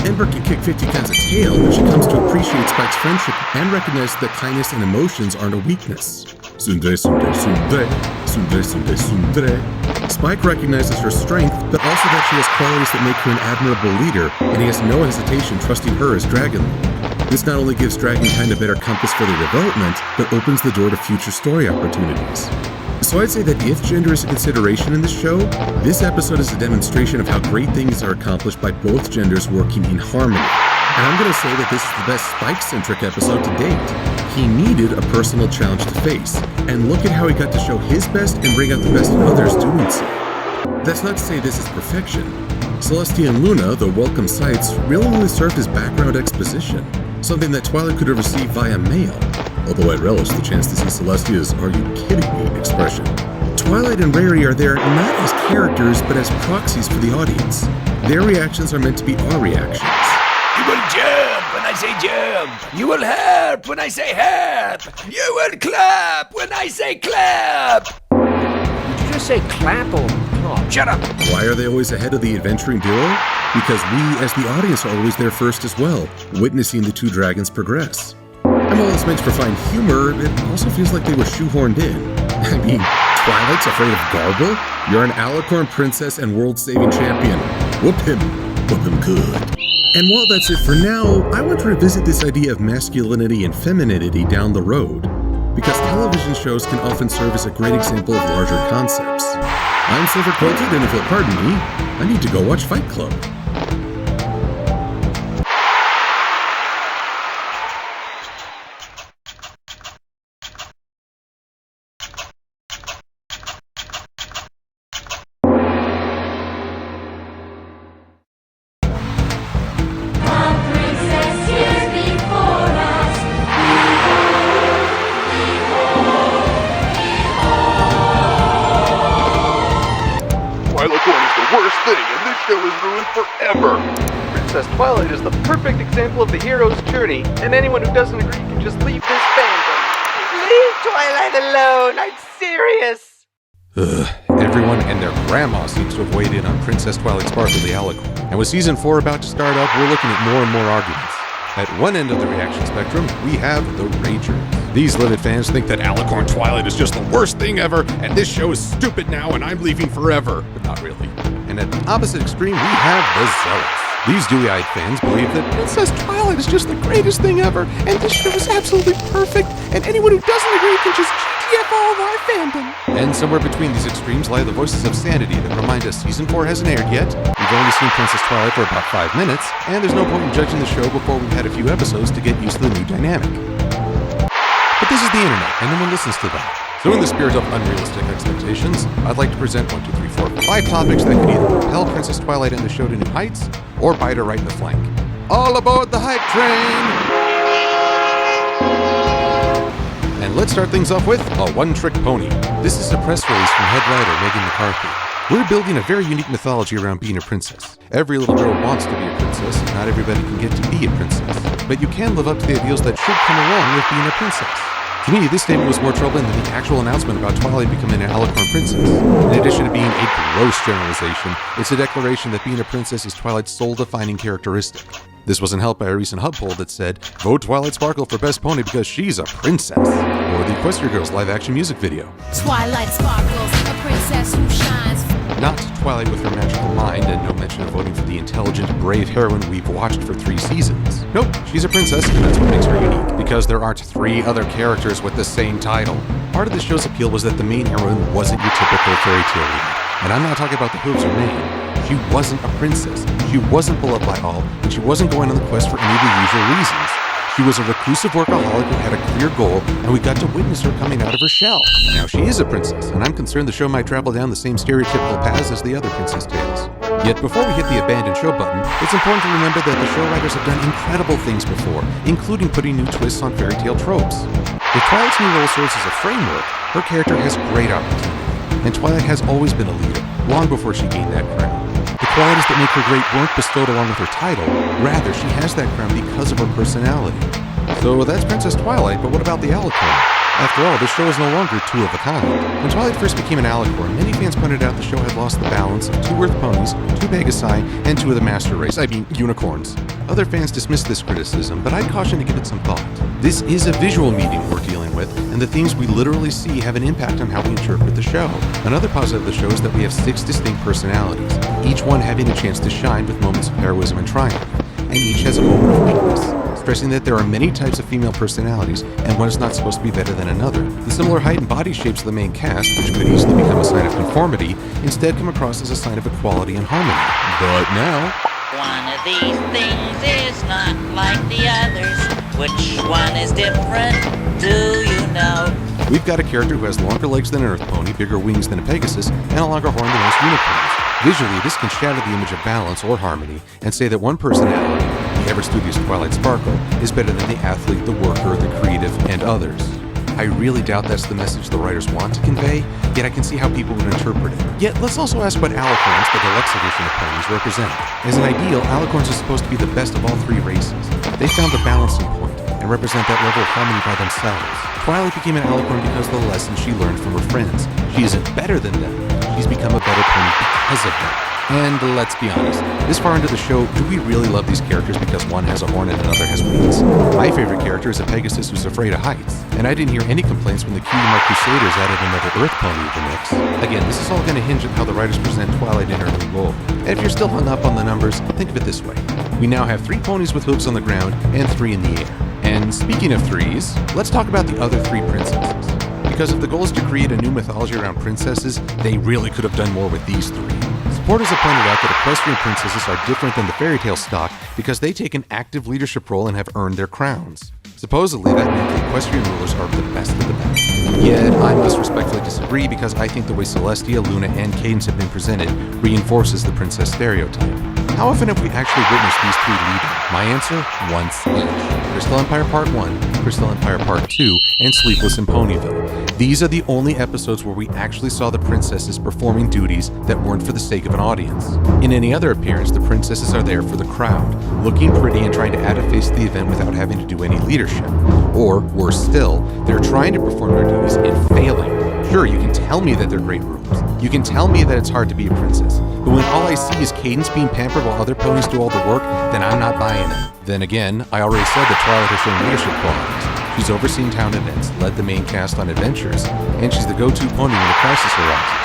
Ember can kick 50 cans of tail when she comes to appreciate Spike's friendship and recognize that kindness and emotions aren't a weakness. Sundre, sundre, sundre, sundre, sundre, sundre. Spike recognizes her strength, but also that she has qualities that make her an admirable leader, and he has no hesitation trusting her as Dragon Lord. This not only gives Dragonkind a better compass for their development, but opens the door to future story opportunities. So I'd say that if gender is a consideration in this show, this episode is a demonstration of how great things are accomplished by both genders working in harmony. And I'm going to say that this is the best Spike-centric episode to date. He needed a personal challenge to face, and look at how he got to show his best and bring out the best in others doing so. That's not to say this is perfection. Celestia and Luna, though welcome sights, really only served as background exposition, something that Twilight could have received via mail, although I'd relish the chance to see Celestia's "are you kidding me" expression. Twilight and Rarity are there not as characters, but as proxies for the audience. Their reactions are meant to be our reactions. You will jump when I say jump. You will help when I say help. You will clap when I say clap. Did you just say clap or clap? Shut up. Why are they always ahead of the adventuring duo? Because we, as the audience, are always there first as well, witnessing the two dragons progress. And while it's meant to provide humor, it also feels like they were shoehorned in. I mean, Twilight's afraid of Garble? You're an Alicorn princess and world-saving champion. Whoop him good. And while that's it for now, I want to revisit this idea of masculinity and femininity down the road, because television shows can often serve as a great example of larger concepts. I'm Silver Quilted, and if you'll pardon me, I need to go watch Fight Club. this show is ruined forever. Princess Twilight is the perfect example of the hero's journey, and anyone who doesn't agree can just leave this fandom. Leave Twilight alone, I'm serious! Everyone and their grandma seems to have weighed in on Princess Twilight Sparkle the Alicorn. And with Season 4 about to start up, we're looking at more and more arguments. At one end of the reaction spectrum, we have the Ragers. These livid fans think that Alicorn Twilight is just the worst thing ever, and this show is stupid now and I'm leaving forever. But not really. And at the opposite extreme, we have the Zealots. These dewy-eyed fans believe that Princess Twilight is just the greatest thing ever, and this show is absolutely perfect, and anyone who doesn't agree can just GTF all of our fandom. And somewhere between these extremes lie the voices of sanity that remind us Season 4 hasn't aired yet, we've only seen Princess Twilight for about 5 minutes, and there's no point in judging the show before we've had a few episodes to get used to the new dynamic. But this is the internet, and no one listens to that. So in the spirit of unrealistic expectations, I'd like to present 5 topics that could either propel Princess Twilight and the show to new heights, or bite her right in the flank. All aboard the hype train! And let's start things off with a one-trick pony. This is a press release from head writer Megan McCarthy. We're building a very unique mythology around being a princess. Every little girl wants to be a princess, and not everybody can get to be a princess. But you can live up to the ideals that should come along with being a princess. To me, this statement was more troubling than the actual announcement about Twilight becoming an Alicorn princess. In addition to being a gross generalization, it's a declaration that being a princess is Twilight's soul-defining characteristic. This wasn't helped by a recent Hub poll that said, "Vote Twilight Sparkle for Best Pony because she's a princess," or the Equestria Girls live-action music video. Twilight Sparkles, a princess who shines. Not Twilight with her magical mind, and no mention of voting for the intelligent, brave heroine we've watched for 3 seasons. Nope, she's a princess, and that's what makes her unique, because there aren't 3 other characters with the same title. Part of the show's appeal was that the main heroine wasn't your typical fairy tale lead. And I'm not talking about the hooves or mane. She wasn't a princess, she wasn't beloved by all, and she wasn't going on the quest for any of the usual reasons. She was a reclusive workaholic who had a clear goal, and we got to witness her coming out of her shell. Now she is a princess, and I'm concerned the show might travel down the same stereotypical paths as the other princess tales. Yet before we hit the abandoned show button, it's important to remember that the show writers have done incredible things before, including putting new twists on fairy tale tropes. If Twilight's new role serves as a framework, her character has great opportunity, and Twilight has always been a leader, long before she gained that crown. The qualities that make her great weren't bestowed along with her title. Rather, she has that crown because of her personality. So that's Princess Twilight, but what about the Alicorn? After all, this show is no longer 2 of a kind. When Twilight first became an Alicorn, many fans pointed out the show had lost the balance of 2 Earth ponies, 2 Pegasi, and 2 of the Master Race, unicorns. Other fans dismissed this criticism, but I'd caution to give it some thought. This is a visual medium we're dealing with, and the things we literally see have an impact on how we interpret the show. Another positive of the show is that we have 6 distinct personalities, each one having a chance to shine with moments of heroism and triumph, and each has a moment of weakness, stressing that there are many types of female personalities, and one is not supposed to be better than another. The similar height and body shapes of the main cast, which could easily become a sign of conformity, instead come across as a sign of equality and harmony. But now... One of these things is not like the others. Which one is different? Do you know? We've got a character who has longer legs than an Earth pony, bigger wings than a Pegasus, and a longer horn than most unicorns. Visually, this can shatter the image of balance or harmony, and say that one personality, the ever-studious Twilight Sparkle, is better than the athlete, the worker, the creative, and others. I really doubt that's the message the writers want to convey, yet I can see how people would interpret it. Yet, let's also ask what Alicorns, the deluxe edition of ponies, represent. As an ideal, Alicorns are supposed to be the best of all 3 races. They found the balancing point, and represent that level of harmony by themselves. Twilight became an Alicorn because of the lessons she learned from her friends. She isn't better than them, she's become a better pony because of them. And let's be honest, this far into the show, do we really love these characters because one has a horn and another has wings? My favorite character is a Pegasus who's afraid of heights, and I didn't hear any complaints when the Cutie Mark Crusaders added another Earth pony to the mix. Again, this is all going to hinge on how the writers present Twilight in her new role. And if you're still hung up on the numbers, think of it this way. We now have 3 ponies with hooves on the ground and 3 in the air. And speaking of 3s, let's talk about the other 3 princesses. Because if the goal is to create a new mythology around princesses, they really could have done more with these 3. Supporters have pointed out that equestrian princesses are different than the fairy tale stock because they take an active leadership role and have earned their crowns. Supposedly, that means the equestrian rulers are the best of the best. Yet, I must respectfully disagree because I think the way Celestia, Luna, and Cadence have been presented reinforces the princess stereotype. How often have we actually witnessed these 3 leading? My answer? Once each. Crystal Empire Part 1, Crystal Empire Part 2, and Sleepless in Ponyville. These are the only episodes where we actually saw the princesses performing duties that weren't for the sake of an audience. In any other appearance, the princesses are there for the crowd, looking pretty and trying to add a face to the event without having to do any leadership. Or, worse still, they're trying to perform their duties and failing. Sure, you can tell me that they're great rooms. You can tell me that it's hard to be a princess. But when all I see is Cadence being pampered while other ponies do all the work, then I'm not buying it. Then again, I already said that Twilight has shown leadership qualities. She's overseen town events, led the main cast on adventures, and she's the go-to pony when a crisis arises.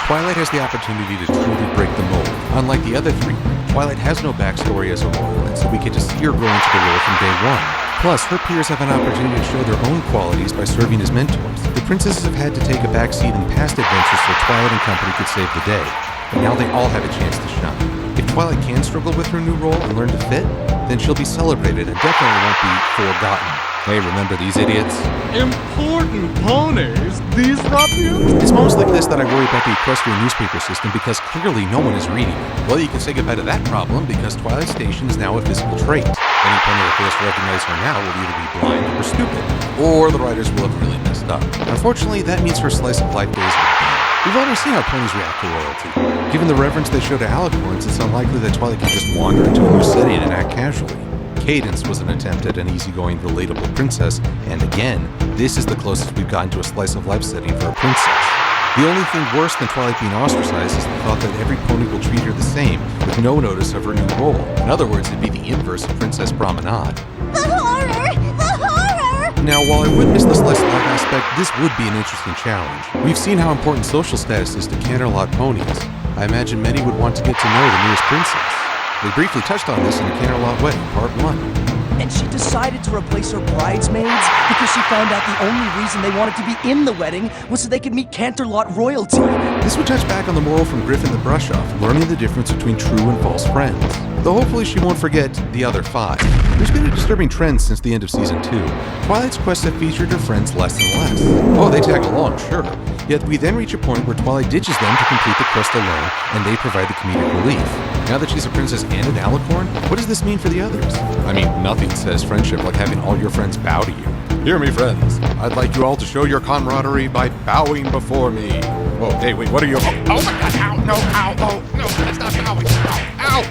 Twilight has the opportunity to truly break the mold. Unlike the other three, Twilight has no backstory as a role, and so we get to see her grow into the role from day one. Plus, her peers have an opportunity to show their own qualities by serving as mentors. The princesses have had to take a backseat in past adventures so Twilight and company could save the day, but now they all have a chance to shine. If Twilight can struggle with her new role and learn to fit, then she'll be celebrated and definitely won't be forgotten. Hey, remember these idiots? Important ponies? These ruffians? It's moments like this that I worry about the equestrian newspaper system because clearly no one is reading it. Well, you can say goodbye to that problem because Twilight Station is now a physical trait. Any pony that fails to recognize her now will either be blind or stupid, or the writers will have really messed up. Unfortunately, that means her slice of life days are done. We've already seen how ponies react to royalty. Given the reverence they show to alicorns, it's unlikely that Twilight can just wander into a new setting and act casually. Cadence was an attempt at an easygoing, relatable princess, and again, this is the closest we've gotten to a slice-of-life setting for a princess. The only thing worse than Twilight being ostracized is the thought that every pony will treat her the same, with no notice of her new role. In other words, it'd be the inverse of Princess Promenade. The horror! The horror! Now, while I would miss the slice-of-life aspect, this would be an interesting challenge. We've seen how important social status is to Canterlot ponies. I imagine many would want to get to know the newest princess. We briefly touched on this in the Canterlot Wedding, Part 1. And she decided to replace her bridesmaids because she found out the only reason they wanted to be in the wedding was so they could meet Canterlot royalty. This would touch back on the moral from Griffin the Brush-Off, learning the difference between true and false friends. Though hopefully she won't forget the other 5. There's been a disturbing trend since the end of Season 2. Twilight's quests have featured her friends less and less. Oh, they tag along, sure. Yet we then reach a point where Twilight ditches them to complete the quest alone, and they provide the comedic relief. Now that she's a princess and an alicorn, what does this mean for the others? I mean, nothing says friendship like having all your friends bow to you. Hear me, friends. I'd like you all to show your camaraderie by bowing before me. Oh, hey, wait, what are you? Oh my god, ow, no, ow, oh, no, that's not bowing. Ow,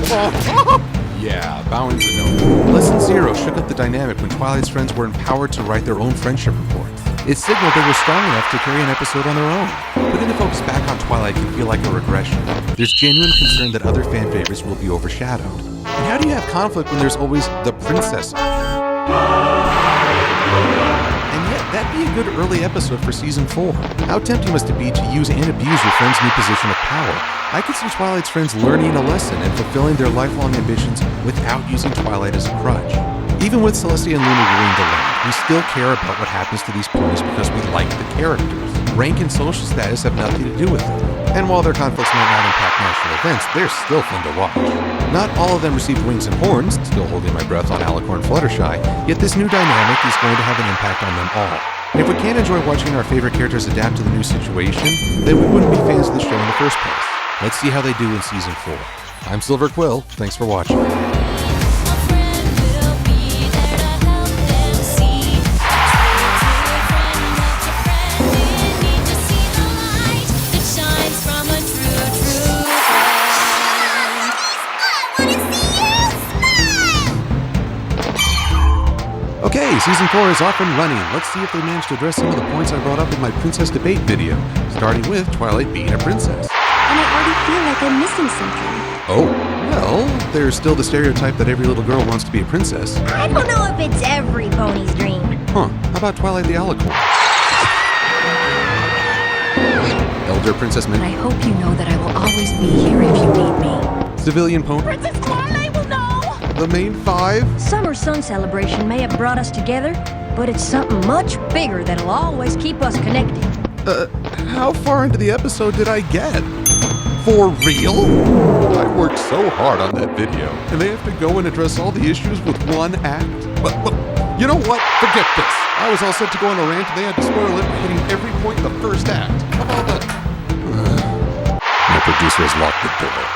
oh. Yeah, bowing's a no. Lesson 0 shook up the dynamic when Twilight's friends were empowered to write their own friendship reports. It signaled they were strong enough to carry an episode on their own. Putting the focus back on Twilight can feel like a regression. There's genuine concern that other fan favorites will be overshadowed. And how do you have conflict when there's always the princess option? And yet, that'd be a good early episode for Season 4. How tempting must it be to use and abuse your friend's new position of power? I could see Twilight's friends learning a lesson and fulfilling their lifelong ambitions without using Twilight as a crutch. Even with Celestia and Luna ruling the land, we still care about what happens to these ponies because we like the characters. Rank and social status have nothing to do with it. And while their conflicts might not impact national events, they're still fun to watch. Not all of them received wings and horns, still holding my breath on Alicorn Fluttershy, yet this new dynamic is going to have an impact on them all. And if we can't enjoy watching our favorite characters adapt to the new situation, then we wouldn't be fans of the show in the first place. Let's see how they do in Season 4. I'm Silver Quill, thanks for watching. Okay, Season 4 is off and running. Let's see if they managed to address some of the points I brought up in my princess debate video, starting with Twilight being a princess. And I already feel like I'm missing something. Oh, well, there's still the stereotype that every little girl wants to be a princess. I don't know if it's every pony's dream. Huh, how about Twilight the Alicorn? Elder Princess Minnie. But I hope you know that I will always be here if you need me. Civilian Pony. Princess Twilight will know! The main 5? Summer Sun Celebration may have brought us together, but it's something much bigger that'll always keep us connected. How far into the episode did I get? For real? I worked so hard on that video, and they have to go and address all the issues with one act? But you know what? Forget this. I was all set to go on a rant, and they had to spoil it by hitting every point in the first act. How about that? My producer has locked the door.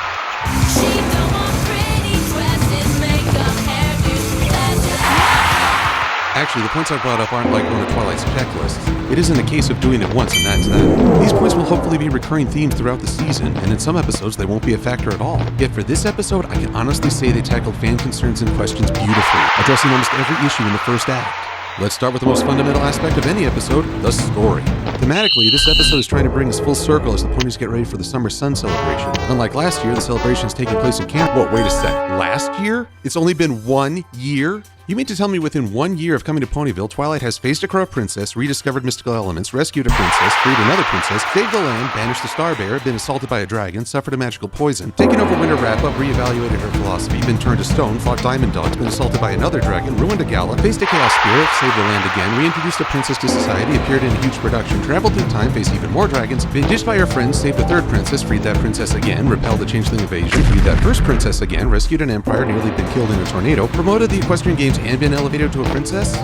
Actually, the points I brought up aren't like one of Twilight's checklists. It isn't a case of doing it once and that's that. These points will hopefully be recurring themes throughout the season, and in some episodes they won't be a factor at all. Yet for this episode, I can honestly say they tackled fan concerns and questions beautifully, addressing almost every issue in the first act. Let's start with the most fundamental aspect of any episode, the story. Thematically, this episode is trying to bring us full circle as the ponies get ready for the Summer Sun celebration. Unlike last year, the celebration is taking place in Canada. Whoa, wait a sec. Last year? It's only been 1 year? You mean to tell me within 1 year of coming to Ponyville, Twilight has faced a corrupt princess, rediscovered mystical elements, rescued a princess, freed another princess, saved the land, banished the Star Bearer, been assaulted by a dragon, suffered a magical poison, taken over Winter Wrap-Up, reevaluated her philosophy, been turned to stone, fought Diamond Dogs, been assaulted by another dragon, ruined a gala, faced a chaos spirit, saved the land again, reintroduced a princess to society, appeared in a huge production, traveled through time, faced even more dragons, been ditched by her friends, saved a third princess, freed that princess again, repelled the changeling invasion, freed that first princess again, rescued an empire, nearly been killed in a tornado, promoted the Equestrian Games and been elevated to a princess?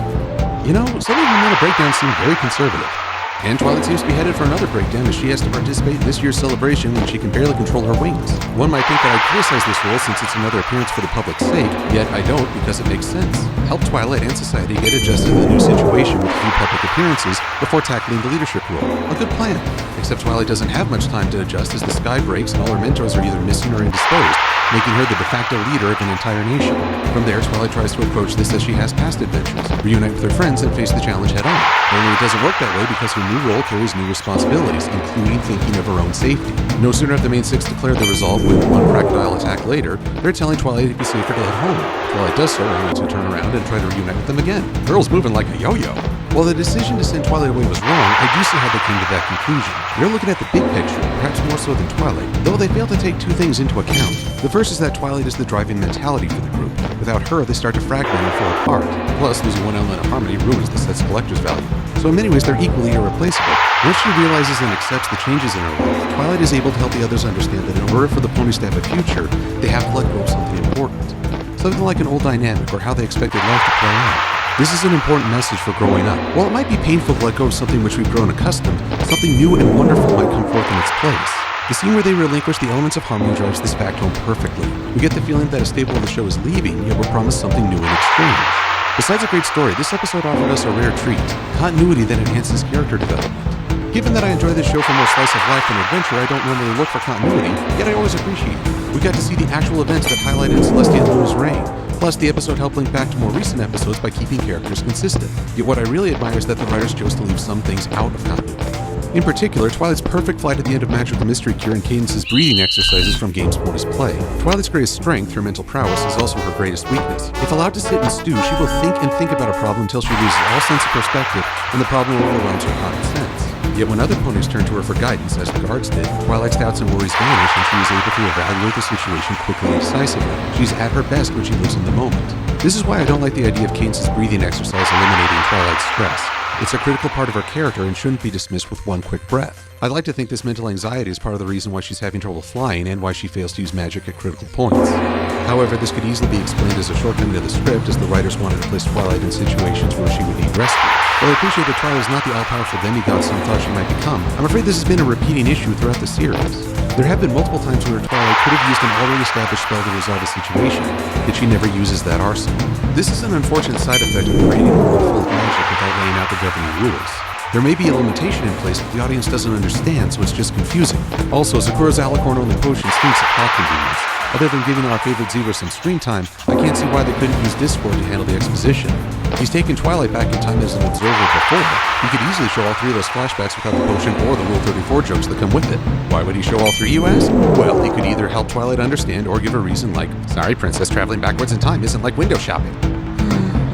You know, some of her mental breakdowns seem very conservative. And Twilight seems to be headed for another breakdown as she has to participate in this year's celebration when she can barely control her wings. One might think that I criticize this role since it's another appearance for the public's sake, yet I don't because it makes sense. Help Twilight and society get adjusted to the new situation with a few public appearances before tackling the leadership role. A good plan. Except Twilight doesn't have much time to adjust as the sky breaks and all her mentors are either missing or indisposed, making her the de facto leader of an entire nation. From there, Twilight tries to approach this as she has past adventures, reunite with her friends and face the challenge head on. Only it doesn't work that way because her new role carries new responsibilities, including thinking of her own safety. No sooner have the main six declared their resolve with one crocodile attack later, they're telling Twilight it'd be safer to head home. Twilight does so only to turn around and try to reunite with them again. Girl's moving like a yo-yo. While the decision to send Twilight away was wrong, I do see how they came to that conclusion. They're looking at the big picture, perhaps more so than Twilight, though they fail to take two things into account. The first is that Twilight is the driving mentality for the group. Without her, they start to fragment and fall apart. Plus, losing one element of harmony ruins the set's collector's value. So in many ways, they're equally irreplaceable. Once she realizes and accepts the changes in her life, Twilight is able to help the others understand that in order for the ponies to have a future, they have to let go of something important. Something like an old dynamic or how they expected life to play out. This is an important message for growing up. While it might be painful to let go of something which we've grown accustomed, something new and wonderful might come forth in its place. The scene where they relinquish the elements of harmony drives this fact home perfectly. We get the feeling that a staple of the show is leaving, yet we're promised something new in exchange. Besides a great story, this episode offered us a rare treat, continuity that enhances character development. Given that I enjoy this show for more slice of life than adventure, I don't normally look for continuity, yet I always appreciate it. We got to see the actual events that highlighted Celestia and Luna's reign. Plus, the episode helped link back to more recent episodes by keeping characters consistent. Yet what I really admire is that the writers chose to leave some things out of continuity. In particular, Twilight's perfect flight at the end of Magical Mystery Cure and Cadence's breathing exercises from Games Mortis play. Twilight's greatest strength, her mental prowess, is also her greatest weakness. If allowed to sit and stew, she will think and think about a problem until she loses all sense of perspective and the problem overwhelms her common sense. Yet when other ponies turn to her for guidance, as the guards did, Twilight's doubts and worries vanish and she is able to evaluate the situation quickly and decisively. She's at her best when she lives in the moment. This is why I don't like the idea of Cadence's breathing exercise eliminating Twilight's stress. It's a critical part of her character and shouldn't be dismissed with one quick breath. I'd like to think this mental anxiety is part of the reason why she's having trouble flying and why she fails to use magic at critical points. However, this could easily be explained as a shortcoming of the script, as the writers wanted to place Twilight in situations where she would need rescue. While I appreciate that Twilight is not the all-powerful demigod some thought she might become, I'm afraid this has been a repeating issue throughout the series. There have been multiple times where Twilight could have used an already established spell to resolve a situation, yet she never uses that arsenal. This is an unfortunate side effect of creating a world full of magic without laying out the governing rules. There may be a limitation in place, but the audience doesn't understand, so it's just confusing. Also, Sakura's alicorn-only potion stinks of plot convenience. Other than giving our favorite Zebra some screen time, I can't see why they couldn't use Discord to handle the exposition. He's taken Twilight back in time as an observer before. He could easily show all three of those flashbacks without the potion or the Rule 34 jokes that come with it. Why would he show all three, you ask? Well, he could either help Twilight understand or give a reason like, sorry, princess, traveling backwards in time isn't like window shopping.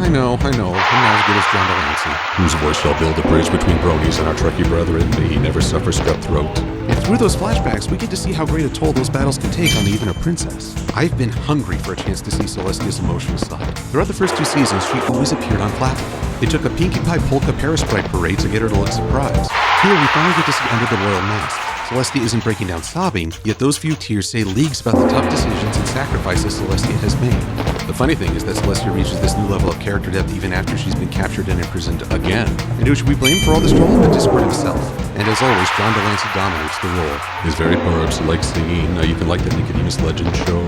I know, I'm not as good as John Delancey. Whose voice shall build a bridge between bronies and our Trekkie brethren, may he never suffer strep throat. And through those flashbacks, we get to see how great a toll those battles can take on even a princess. I've been hungry for a chance to see Celestia's emotional side. Throughout the first two seasons, she always appeared unflappable. It took a Pinkie Pie Polka Parasprite parade to get her to look surprised. Here, we finally get to see under the royal mask. Celestia isn't breaking down sobbing, yet those few tears say leagues about the tough decisions and sacrifices Celestia has made. The funny thing is that Celestia reaches this new level of character depth even after she's been captured and imprisoned again. And who should we blame for all this trouble but Discord himself? And as always, John Delancey dominates the role. His very barbs like singing, even like the Nicodemus Legend show.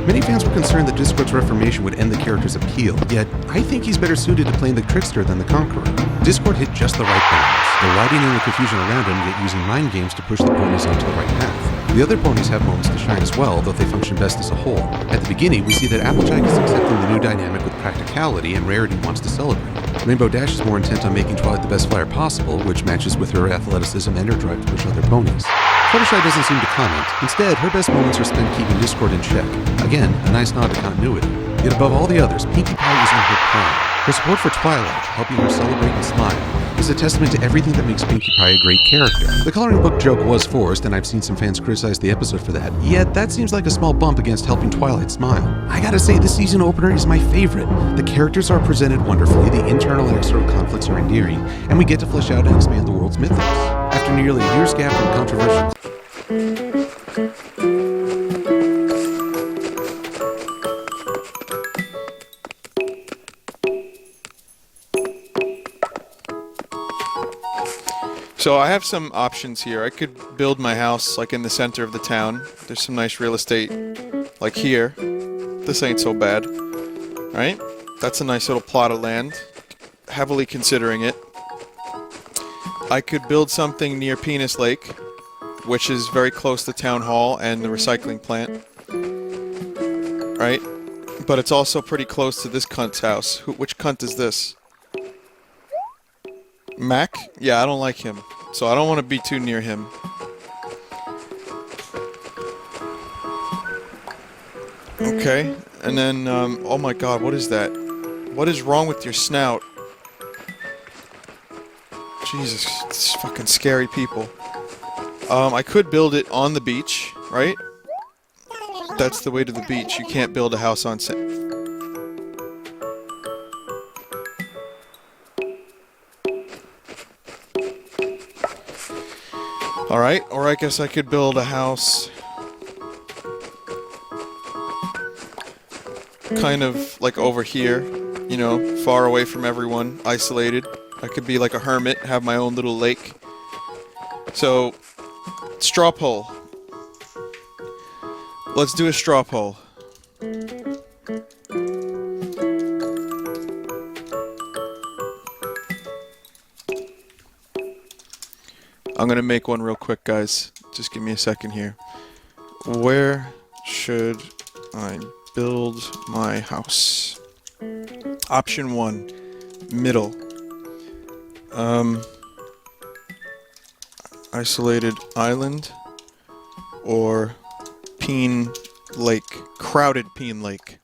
Many fans were concerned that Discord's reformation would end the character's appeal, yet I think he's better suited to playing the trickster than the conqueror. Discord hit just the right balance, delighting in the confusion around him, yet using mind games to push the ponies onto the right path. The other ponies have moments to shine as well, though they function best as a whole. At the beginning, we see that Applejack is accepting the new dynamic with practicality, and Rarity wants to celebrate. Rainbow Dash is more intent on making Twilight the best flyer possible, which matches with her athleticism and her drive to push other ponies. Fluttershy doesn't seem to comment. Instead, her best moments are spent keeping Discord in check. Again, a nice nod to continuity. Yet above all the others, Pinkie Pie is in her prime. Her support for Twilight, helping her celebrate and smile, is a testament to everything that makes Pinkie Pie a great character. The coloring book joke was forced, and I've seen some fans criticize the episode for that, yet that seems like a small bump against helping Twilight smile. I gotta say, this season opener is my favorite. The characters are presented wonderfully, the internal and external conflicts are endearing, and we get to flesh out and expand the world's mythos. After nearly a year's gap from controversial... So I have some options here. I could build my house like in the center of the town. There's some nice real estate like here. This ain't so bad, right? That's a nice little plot of land. Heavily considering it. I could build something near Penis Lake, which is very close to Town Hall and the recycling plant. Right? But it's also pretty close to this cunt's house. Which cunt is this? Mac? Yeah, I don't like him. So I don't want to be too near him. Okay. And then, oh my god, what is that? What is wrong with your snout? Jesus, it's fucking scary people. I could build it on the beach, right? That's the way to the beach. You can't build a house on sand. Alright, or I guess I could build a house kind of like over here, you know, far away from everyone, isolated. I could be like a hermit, have my own little lake. So, straw poll. Let's do a straw poll. I'm gonna make one real quick, guys. Just give me a second here. Where should I build my house? Option 1, middle. Isolated island or Peen Lake, crowded Peen Lake.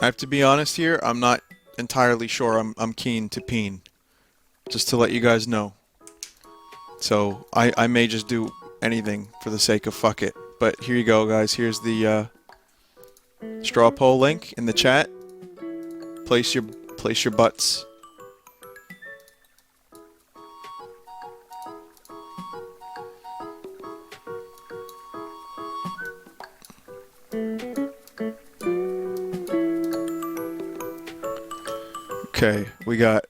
I have to be honest here, I'm not entirely sure I'm keen to Peen. Just to let you guys know. So, I may just do anything for the sake of fuck it. But here you go, guys. Here's the straw poll link in the chat. Place your butts. Okay, we got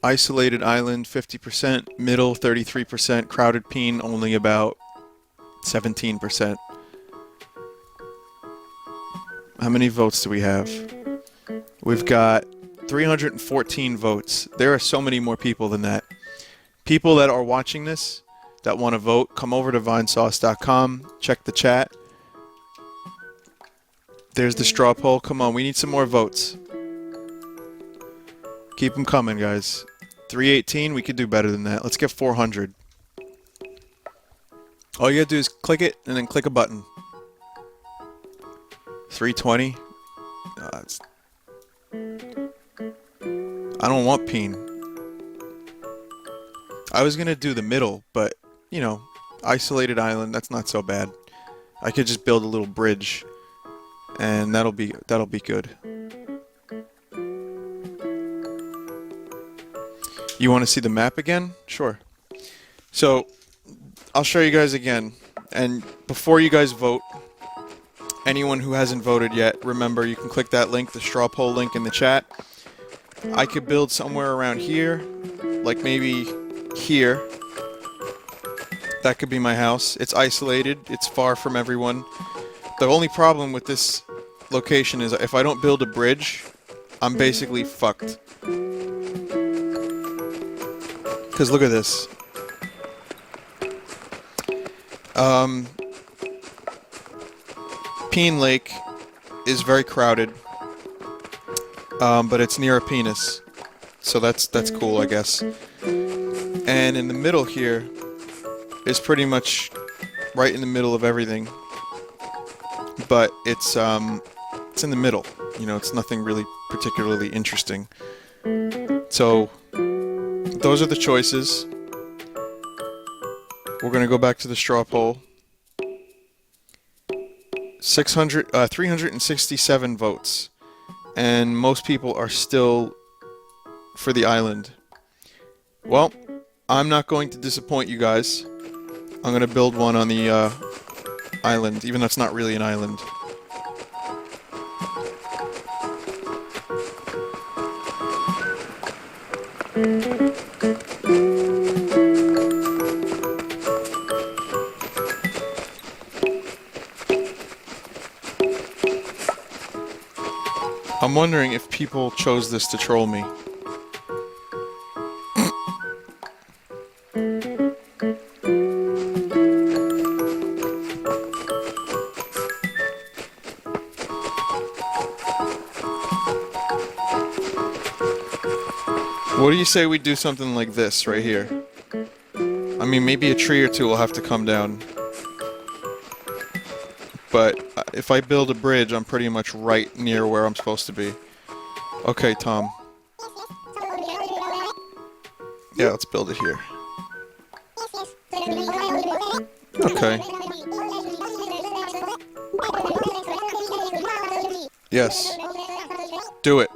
isolated island 50%, middle 33%, crowded Peen only about 17%. How many votes do we have? We've got 314 votes. There are so many more people than that. People that are watching this that want to vote, come over to vinesauce.com, check the chat. There's the straw poll. Come on, we need some more votes. Keep them coming, guys. 318, we could do better than that. Let's get 400. All you gotta do is click it, and then click a button. 320? I don't want Peen. I was gonna do the middle, but, you know, isolated island, that's not so bad. I could just build a little bridge, and that'll be good. You want to see the map again? Sure. So, I'll show you guys again. And before you guys vote, anyone who hasn't voted yet, remember you can click that link, the straw poll link in the chat. I could build somewhere around here, like maybe here. That could be my house. It's isolated. It's far from everyone. The only problem with this location is if I don't build a bridge, I'm basically fucked. Because look at this. Peen Lake is very crowded. But it's near a penis. So that's cool, I guess. And in the middle here is pretty much right in the middle of everything. But it's in the middle. You know, it's nothing really particularly interesting. So those are the choices. We're gonna go back to the straw poll. 367 votes. And most people are still for the island. Well, I'm not going to disappoint you guys. I'm going to build one on the island, even though it's not really an island. I'm wondering if people chose this to troll me. What do you say we do something like this right here? I mean, maybe a tree or two will have to come down. But if I build a bridge, I'm pretty much right near where I'm supposed to be. Okay, Tom. Yeah, let's build it here. Okay. Yes. Do it.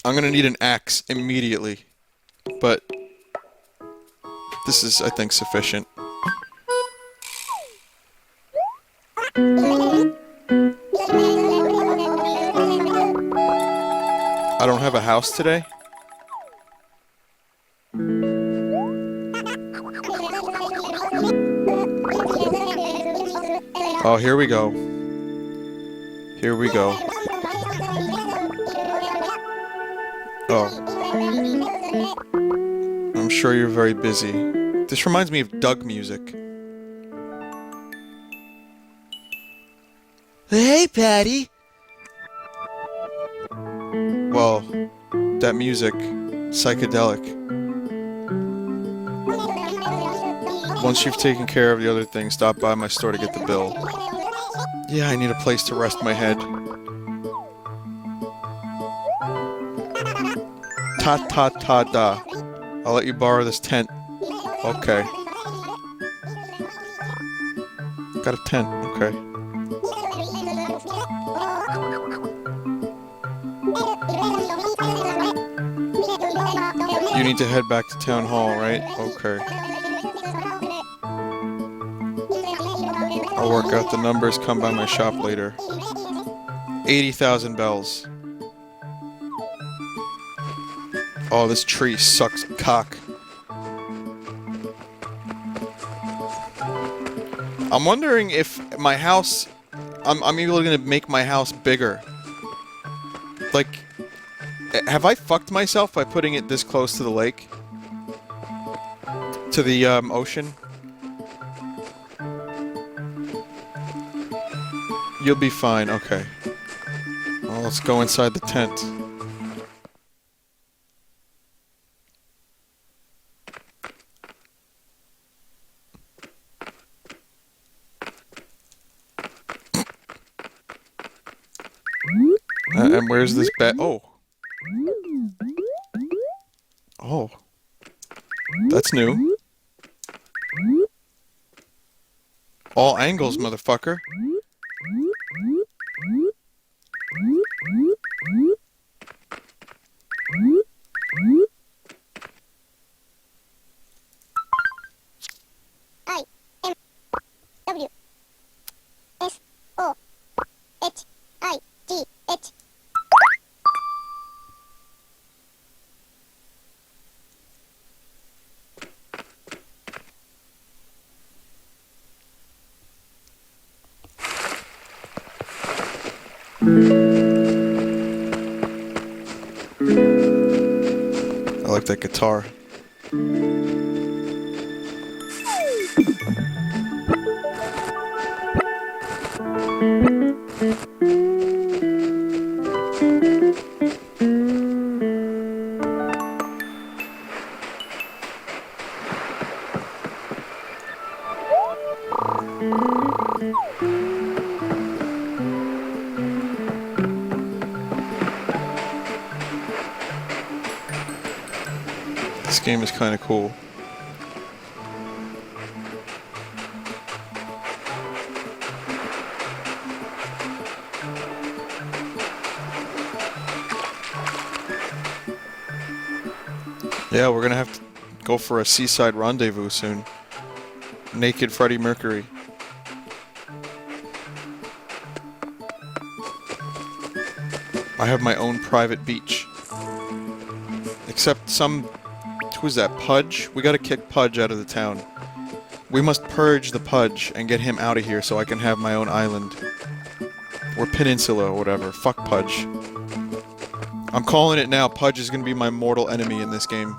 I'm gonna need an axe immediately, but this is, I think, sufficient. I don't have a house today? Oh, here we go. Here we go. Oh. I'm sure you're very busy. This reminds me of Doug music. Hey, Patty! Well, that music, psychedelic. Once you've taken care of the other things, stop by my store to get the bill. Yeah, I need a place to rest my head. Ta-ta-ta-da. I'll let you borrow this tent. Okay. Got a tent, okay. You need to head back to town hall, right? Okay. I'll work out the numbers, come by my shop later. 80,000 bells. Oh, this tree sucks cock. I'm wondering if my house... I'm even gonna make my house bigger. Like, have I fucked myself by putting it this close to the lake? To the, ocean? You'll be fine, okay. Well, let's go inside the tent. And where's this bed? Oh. Oh. That's new. All angles, motherfucker. I like that guitar. This game is kind of cool. Yeah, we're gonna have to go for a seaside rendezvous soon. Naked Freddie Mercury. I have my own private beach. Except who's that, Pudge? We gotta kick Pudge out of the town. We must purge the Pudge and get him out of here so I can have my own island. Or peninsula or whatever. Fuck Pudge. I'm calling it now. Pudge is gonna be my mortal enemy in this game.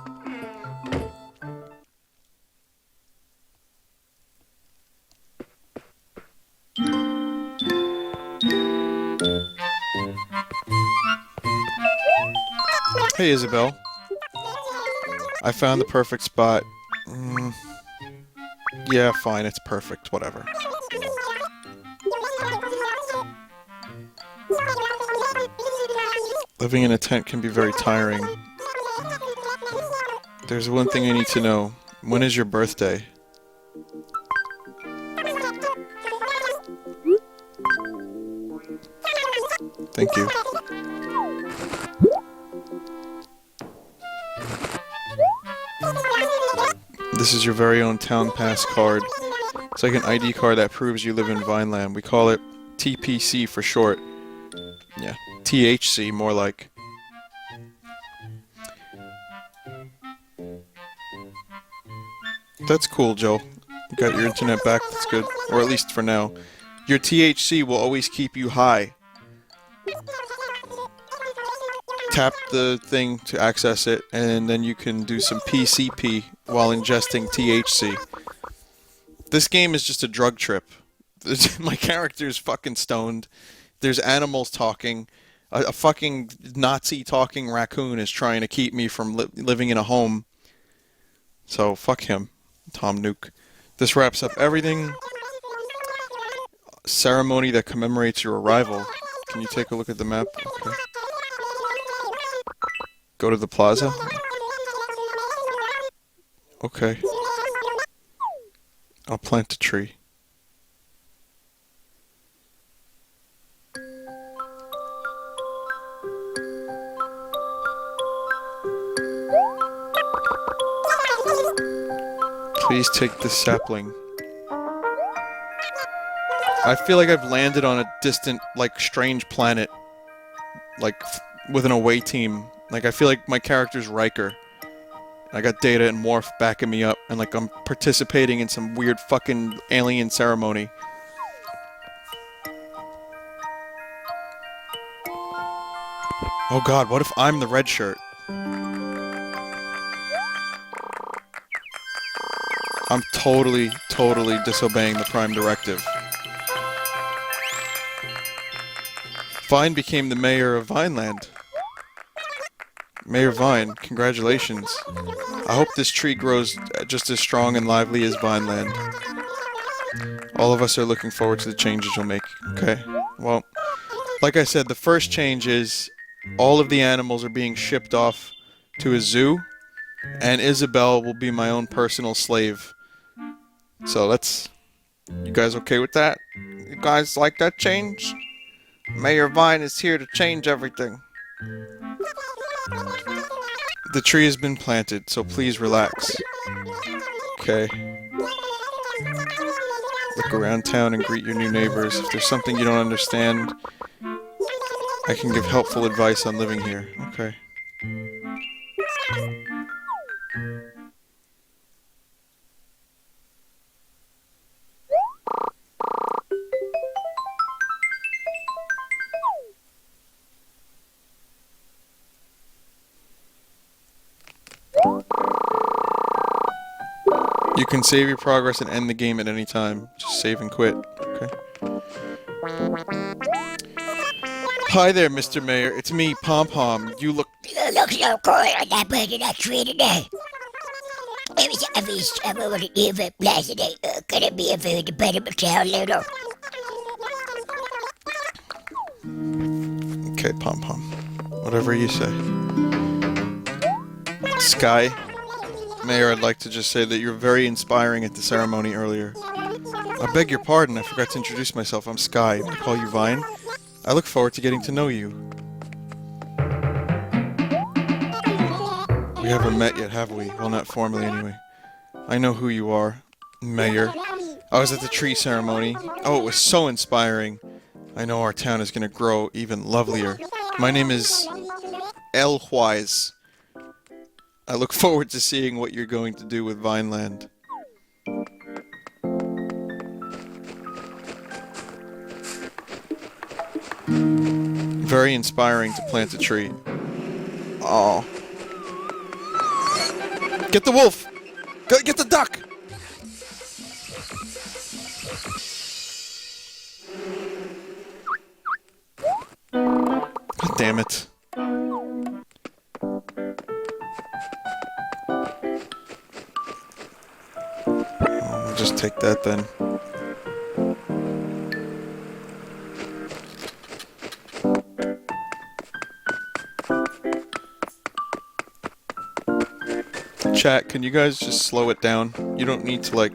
Hey, Isabel. I found the perfect spot. Yeah, fine, it's perfect, whatever. Living in a tent can be very tiring. There's one thing I need to know. When is your birthday? Thank you. This is your very own town pass card. It's like an ID card that proves you live in Vineland. We call it TPC for short. Yeah, THC more like. That's cool, Joe. You got your internet back, that's good. Or at least for now. Your THC will always keep you high. Tap the thing to access it, and then you can do some PCP while ingesting THC. This game is just a drug trip. My character is fucking stoned. There's animals talking. A fucking Nazi-talking raccoon is trying to keep me from living in a home. So, fuck him, Tom Nook. This wraps up everything. Ceremony that commemorates your arrival. Can you take a look at the map? Okay. Go to the plaza? Okay. I'll plant a tree. Please take this sapling. I feel like I've landed on a distant, like, strange planet. Like, with an away team. Like, I feel like my character's Riker. I got Data and Worf backing me up, and like I'm participating in some weird fucking alien ceremony. Oh god, what if I'm the red shirt? I'm totally disobeying the Prime Directive. Vine became the mayor of Vineland. Mayor Vine, congratulations. I hope this tree grows just as strong and lively as Vineland. All of us are looking forward to the changes you'll make. Okay, well, like I said, the first change is all of the animals are being shipped off to a zoo, and Isabel will be my own personal slave. So let's... You guys okay with that? You guys like that change? Mayor Vine is here to change everything. The tree has been planted, so please relax. Okay. Look around town and greet your new neighbors. If there's something you don't understand, I can give helpful advice on living here. Okay. You can save your progress and end the game at any time. Just save and quit. Okay. Hi there, Mr. Mayor. It's me, Pom Pom. You look so cool on that bucket tree today. It was obvious I wasn't even blasted. Gonna be a very dependable town later. Okay, Pom Pom. Whatever you say. Sky. Mayor, I'd like to just say that you're very inspiring at the ceremony earlier. I beg your pardon, I forgot to introduce myself. I'm Sky. I call you Vine. I look forward to getting to know you. We haven't met yet, have we? Well, not formally anyway. I know who you are, Mayor. I was at the tree ceremony. Oh, it was so inspiring. I know our town is going to grow even lovelier. My name is Elwise. I look forward to seeing what you're going to do with Vineland. Very inspiring to plant a tree. Oh. Get the wolf! Get the duck! God damn it. I'll just take that then. Chat, can you guys just slow it down? You don't need to, like,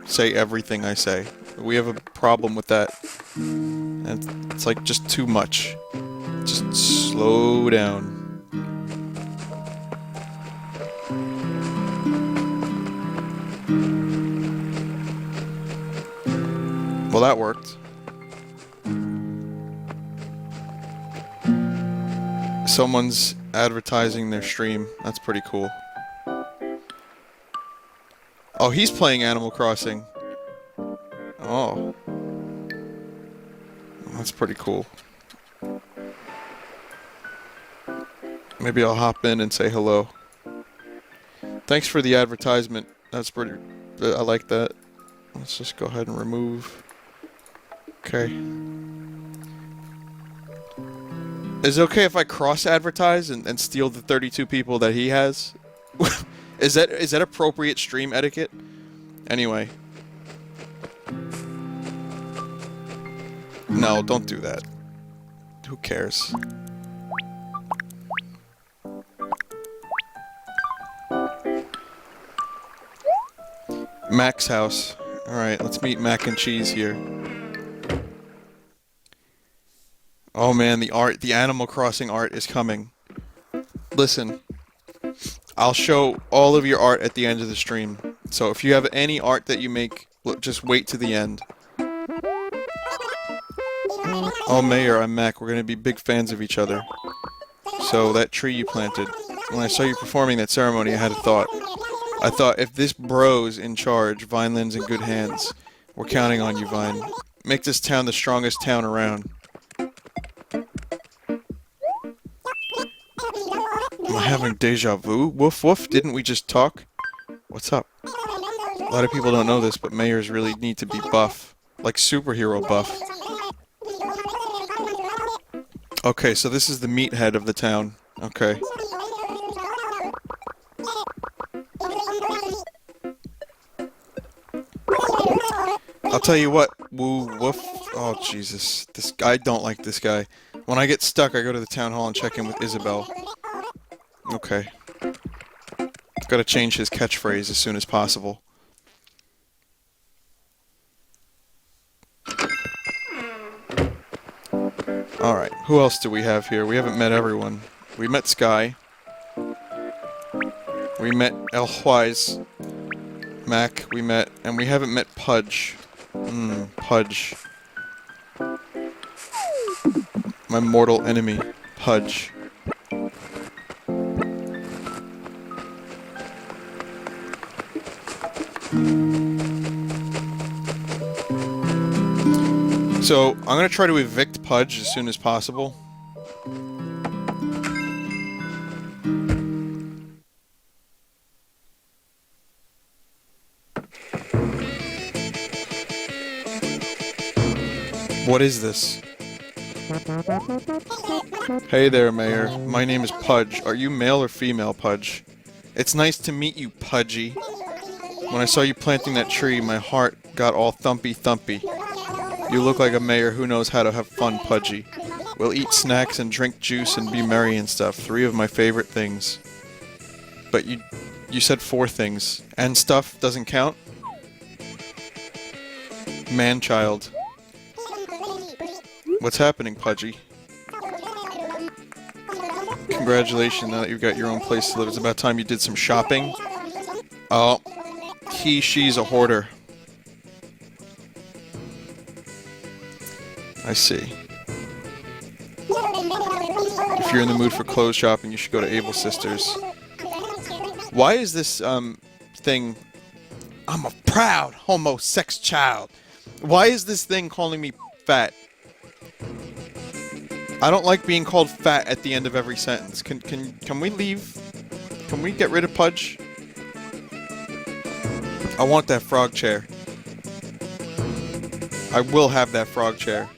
say everything I say. We have a problem with that. And it's, like, just too much. Just slow down. Well, that worked. Someone's advertising their stream. That's pretty cool. Oh, he's playing Animal Crossing. Oh. That's pretty cool. Maybe I'll hop in and say hello. Thanks for the advertisement. That's pretty... I like that. Let's just go ahead and remove. Okay. Is it okay if I cross-advertise and steal the 32 people that he has? Is that appropriate stream etiquette? Anyway. No, don't do that. Who cares? Mac's house. Alright, let's meet Mac and Cheese here. Oh man, the Animal Crossing art is coming. Listen. I'll show all of your art at the end of the stream. So if you have any art that you make, just wait to the end. Oh, Mayor, I'm Mac. We're going to be big fans of each other. So, that tree you planted. When I saw you performing that ceremony, I had a thought. I thought, if this bro's in charge, Vineland's in good hands. We're counting on you, Vine. Make this town the strongest town around. Am I having deja vu? Woof woof, didn't we just talk? What's up? A lot of people don't know this, but mayors really need to be buff. Like superhero buff. Okay, so this is the meathead of the town. Okay. I'll tell you what, woo woof. Oh, Jesus. I don't like this guy. When I get stuck, I go to the town hall and check in with Isabel. Okay. Gotta change his catchphrase as soon as possible. Alright, who else do we have here? We haven't met everyone. We met Sky. We met Elwise. Mac, we met. And we haven't met Pudge. Pudge. My mortal enemy, Pudge. So, I'm gonna try to evict Pudge as soon as possible. What is this? Hey there, Mayor. My name is Pudge. Are you male or female, Pudge? It's nice to meet you, Pudgy. When I saw you planting that tree, my heart got all thumpy. You look like a mayor who knows how to have fun, Pudgy. We'll eat snacks and drink juice and be merry and stuff. 3 of my favorite things. But you said 4 things. And stuff doesn't count? Man-child. What's happening, Pudgy? Congratulations, now that you've got your own place to live. It's about time you did some shopping. Oh. She's a hoarder. I see. If you're in the mood for clothes shopping, you should go to Able Sisters. Why is this, thing... I'm a proud homo-sex child. Why is this thing calling me fat? I don't like being called fat at the end of every sentence. Can we leave? Can we get rid of Pudge? I want that frog chair. I will have that frog chair.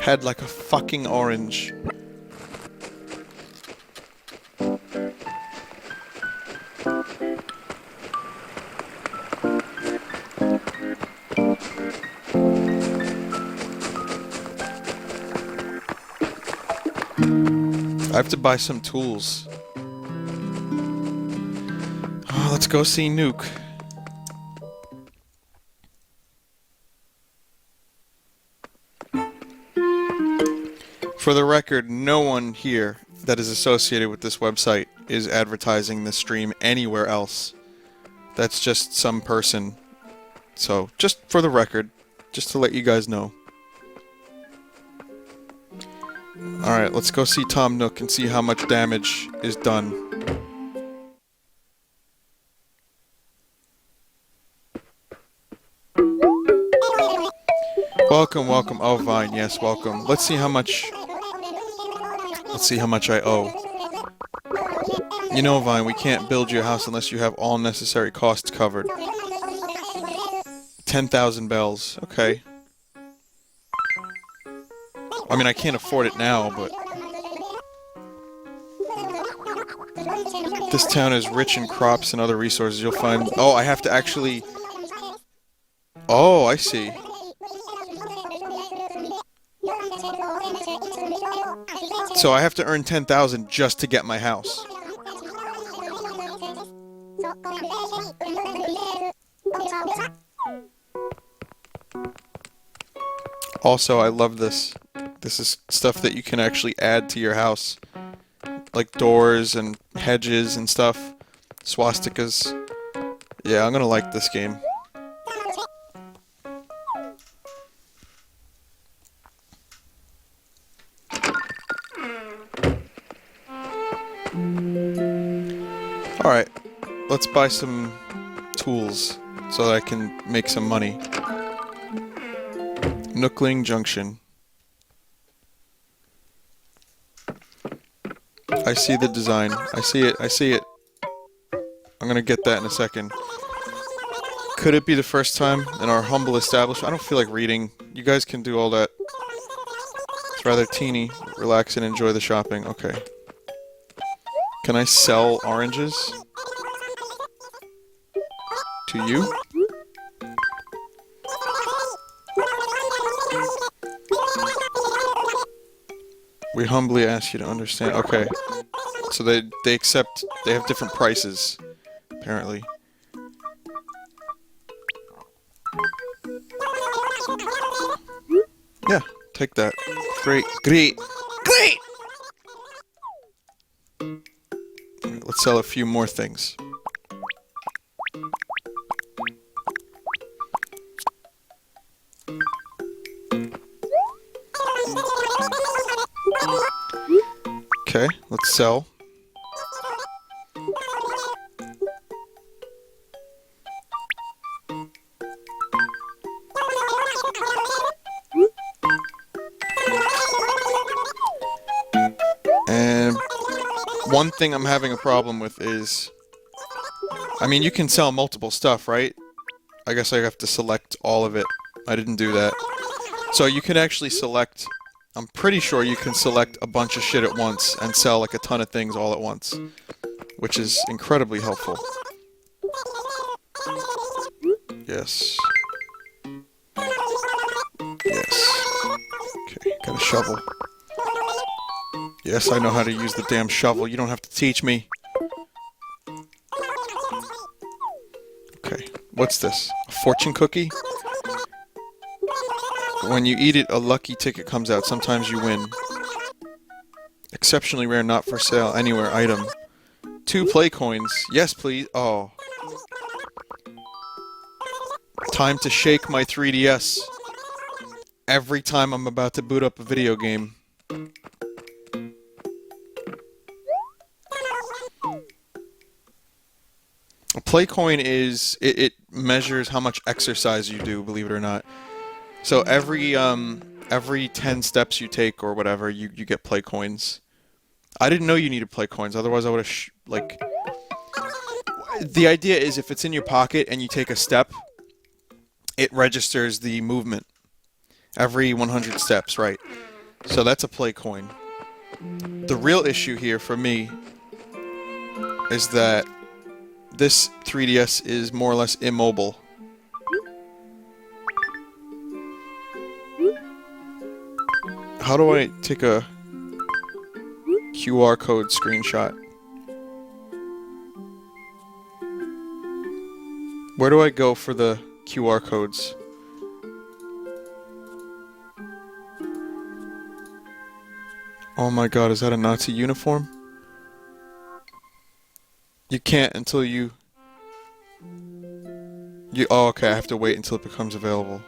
Head like a fucking orange. I have to buy some tools. Oh, let's go see Nuke. For the record, no one here that is associated with this website is advertising this stream anywhere else. That's just some person. So, just for the record, just to let you guys know. Alright, let's go see Tom Nook and see how much damage is done. Welcome, welcome. Oh, Vine, yes, welcome. Let's see how much I owe. You know, Vine, we can't build you a house unless you have all necessary costs covered. 10,000 bells. Okay. I mean, I can't afford it now, but... This town is rich in crops and other resources. You'll find... Oh, I have to actually... Oh, I see. So I have to earn 10,000 just to get my house. Also, I love this. This is stuff that you can actually add to your house. Like doors and hedges and stuff. Swastikas. Yeah, I'm gonna like this game. Alright, let's buy some tools so that I can make some money. Nookling Junction. I see the design. I see it. I see it. I'm gonna get that in a second. Could it be the first time in our humble establishment? I don't feel like reading. You guys can do all that. It's rather teeny. Relax and enjoy the shopping. Okay. Can I sell oranges? To you? We humbly ask you to understand. Okay. So they accept, they have different prices, apparently. Yeah, take that. Great. Great. Great! Alright, let's sell a few more things. Okay, let's sell. One thing I'm having a problem with is... I mean, you can sell multiple stuff, right? I guess I have to select all of it. I didn't do that. So you can actually select... I'm pretty sure you can select a bunch of shit at once and sell like a ton of things all at once. Which is incredibly helpful. Yes. Yes. Okay, got a shovel. Yes, I know how to use the damn shovel. You don't have to teach me. Okay, what's this? A fortune cookie? When you eat it, a lucky ticket comes out. Sometimes you win. Exceptionally rare, not for sale anywhere item. 2 play coins. Yes, please. Oh. Time to shake my 3DS. Every time I'm about to boot up a video game. A play coin is... It measures how much exercise you do, believe it or not. So every 10 steps you take or whatever, you get play coins. I didn't know you needed play coins, otherwise I would have, like... The idea is if it's in your pocket and you take a step, it registers the movement. Every 100 steps, right. So that's a play coin. The real issue here for me is that this 3DS is more or less immobile. How do I take a QR code screenshot? Where do I go for the QR codes? Oh my god, is that a Nazi uniform? You can't until you... Oh, okay, I have to wait until it becomes available.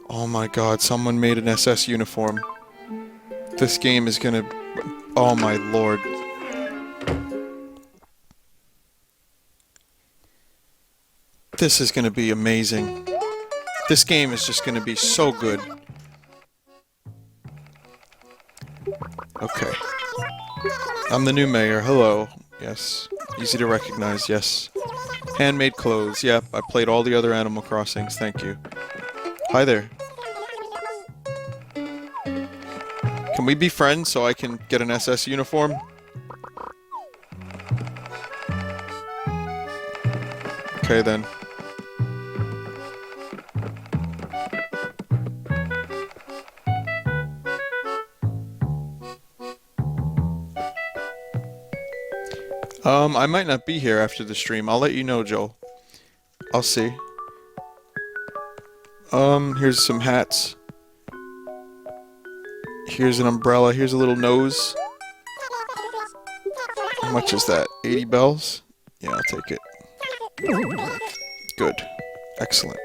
Oh my god, someone made an SS uniform. This game is gonna... Oh my lord. This is gonna be amazing. This game is just gonna be so good. Okay. I'm the new mayor, hello. Yes. Easy to recognize, yes. Handmade clothes, yep. I played all the other Animal Crossings, thank you. Hi there. Can we be friends so I can get an SS uniform? Okay then. I might not be here after the stream. I'll let you know, Joel. I'll see. Here's some hats. Here's an umbrella. Here's a little nose. How much is that? 80 bells? Yeah, I'll take it. Good. Excellent.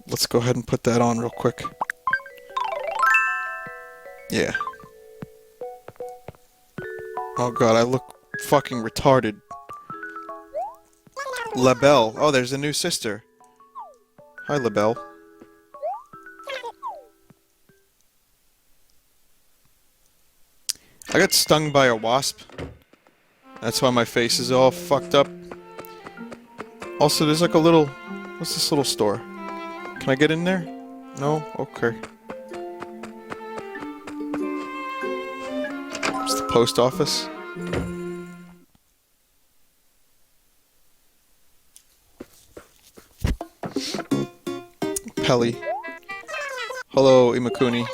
Let's go ahead and put that on real quick. Yeah. Oh god, I look fucking retarded. LaBelle. Oh, there's a new sister. Hi, LaBelle. I got stung by a wasp. That's why my face is all fucked up. Also, there's like a little... What's this little store? Can I get in there? No? Okay. It's the post office. Pelly. Hello, Imakuni.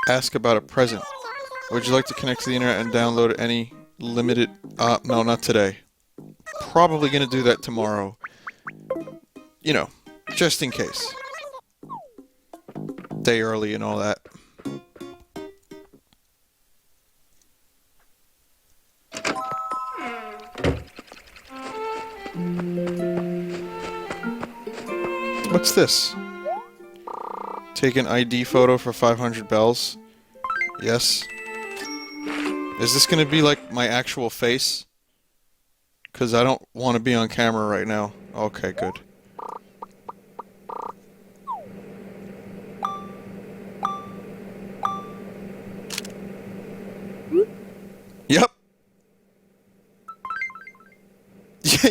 Ask about a present. Would you like to connect to the internet and download any limited... no, not today. Probably gonna do that tomorrow. You know, just in case. Day early and all that. What's this? Take an ID photo for 500 bells. Yes. Is this gonna be like my actual face? Because I don't want to be on camera right now. Okay, good.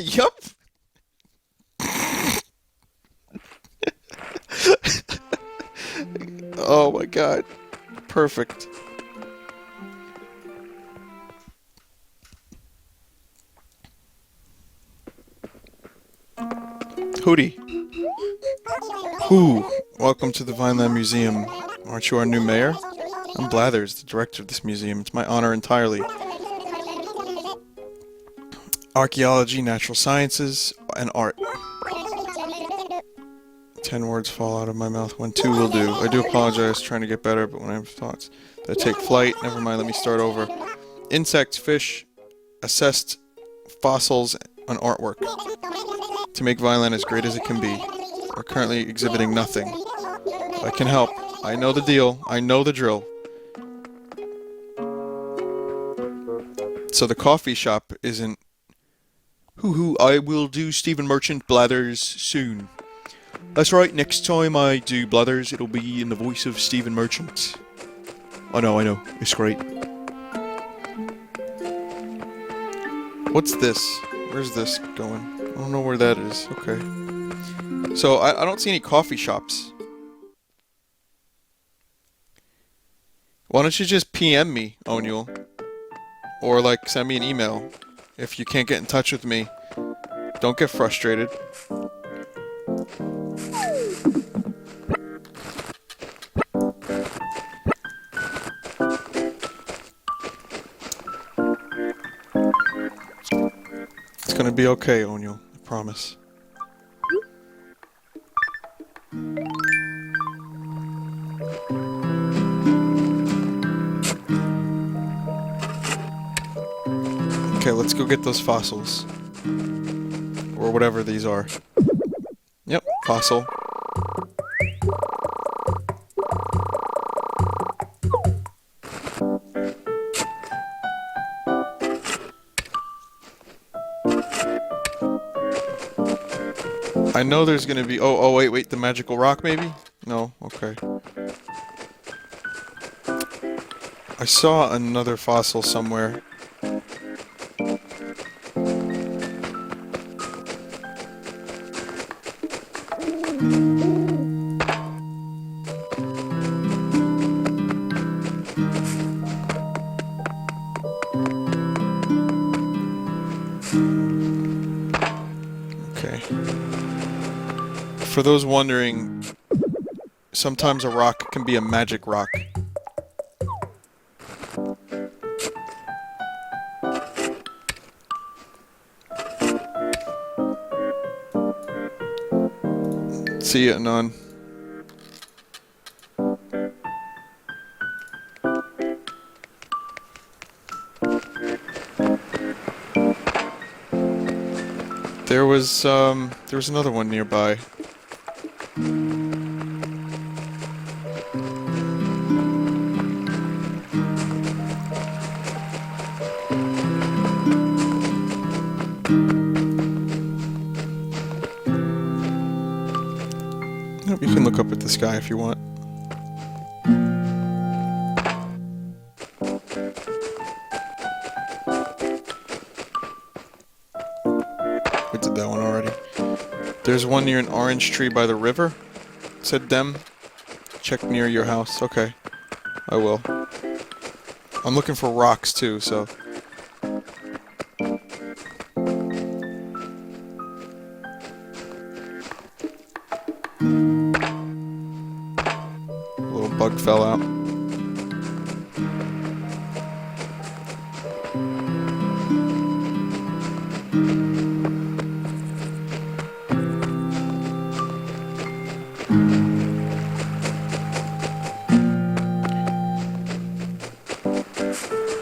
Yup. Oh my god. Perfect. Hootie. Who? Welcome to the Vineland Museum. Aren't you our new mayor? I'm Blathers, the director of this museum. It's my honor entirely. Archaeology, natural sciences, and art. 10 words fall out of my mouth when 2 will do. I do apologize, trying to get better, but when I have thoughts that take flight, never mind, let me start over. Insects, fish, assessed fossils, and artwork. To make Vineland as great as it can be. We're currently exhibiting nothing. I can help. I know the deal. I know the drill. So the coffee shop isn't... Hoo-hoo, I will do Stephen Merchant Blathers soon. That's right, next time I do Blathers, it'll be in the voice of Stephen Merchant. I know, it's great. What's this? Where's this going? I don't know where that is. Okay. So, I don't see any coffee shops. Why don't you just PM me, O'Neill? Or, like, send me an email. If you can't get in touch with me, don't get frustrated. It's gonna be okay, O'Neill. I promise. Okay, let's go get those fossils. Or whatever these are. Yep, fossil. I know there's gonna be... Oh, wait, the magical rock, maybe? No? Okay. I saw another fossil somewhere. Okay. For those wondering, sometimes a rock can be a magic rock. See ya, none. There was another one nearby. Nope, you can look up at the sky if you want. We did that one already. There's one near an orange tree by the river. It said them. Check near your house. Okay. I will. I'm looking for rocks too, so... Bug fell out.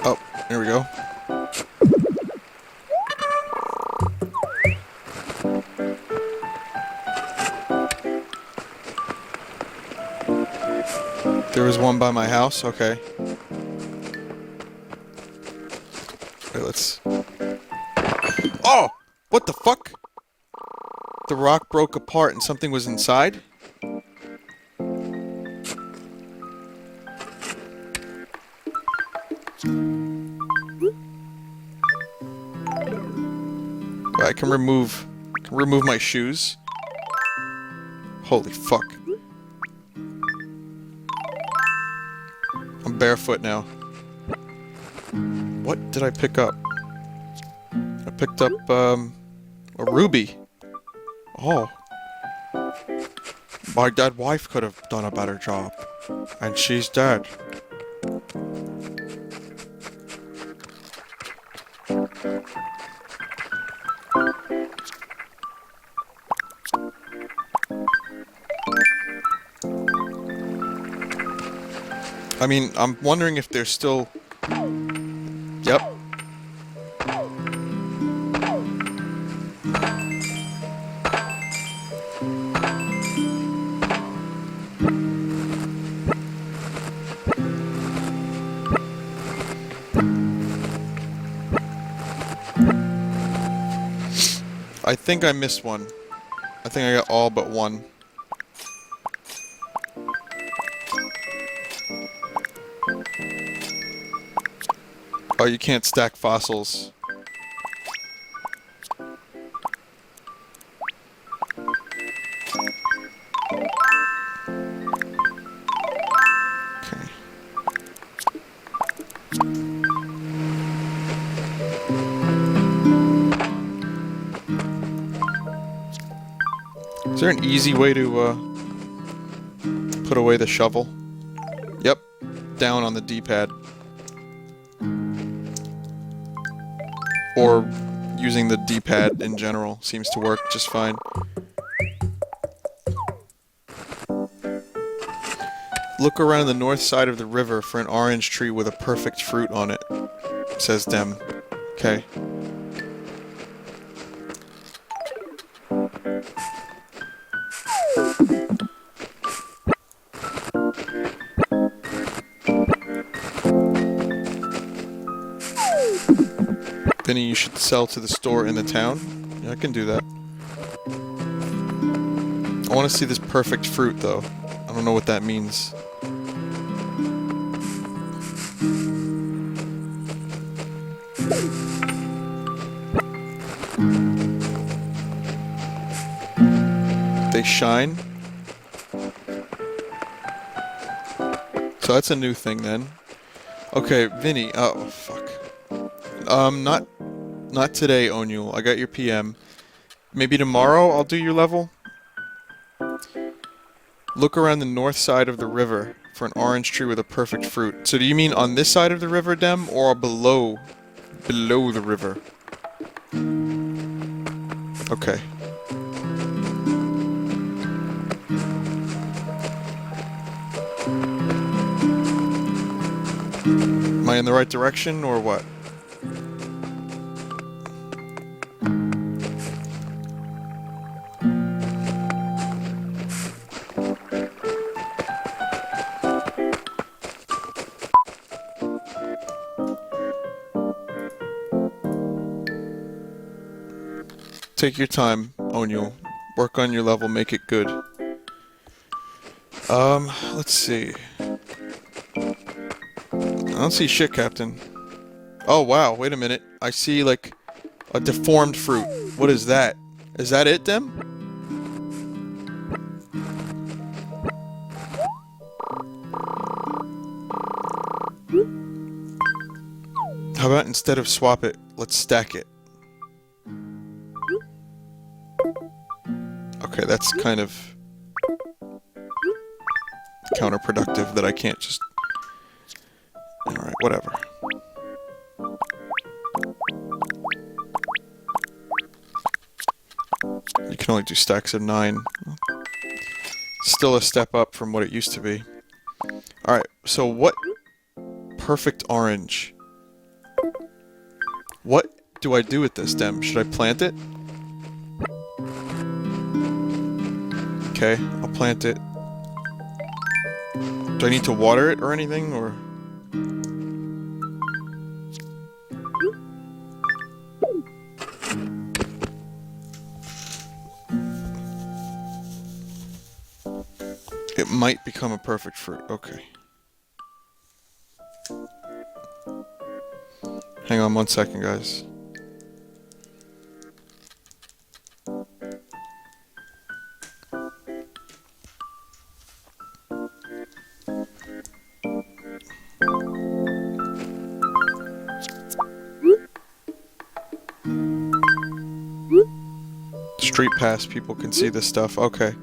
Oh, here we go. There was one by my house, okay. Wait, let's... Oh! What the fuck? The rock broke apart and something was inside? I can remove my shoes. Holy fuck. I'm barefoot now. What did I pick up? I picked up, a ruby. Oh. My dead wife could have done a better job. And she's dead. I mean, I'm wondering if there's still... Yep. I think I missed one. I think I got all but one. Oh, you can't stack fossils. Okay. Is there an easy way to, put away the shovel? Yep. Down on the D-pad. Or using the D-pad in general seems to work just fine. Look around the north side of the river for an orange tree with a perfect fruit on it, says Dem. Okay. Vinny, you should sell to the store in the town. Yeah, I can do that. I want to see this perfect fruit, though. I don't know what that means. They shine. So that's a new thing, then. Okay, Vinny. Oh, fuck. Not today, Onul. I got your PM. Maybe tomorrow I'll do your level? Look around the north side of the river for an orange tree with a perfect fruit. So do you mean on this side of the river, Dem, or below the river? Okay. Am I in the right direction, or what? Take your time, Onul. Work on your level, make it good. Let's see. I don't see shit, Captain. Oh, wow, wait a minute. I see, like, a deformed fruit. What is that? Is that it, Dem? How about instead of swap it, let's stack it? Okay, that's kind of counterproductive that I can't just... Alright, whatever. You can only do stacks of 9. Still a step up from what it used to be. Alright, so what... Perfect orange. What do I do with this, Dem? Should I plant it? Okay, I'll plant it. Do I need to water it or anything, or...? It might become a perfect fruit. Okay. Hang on 1 second, guys. Street Pass people can see this stuff. Okay.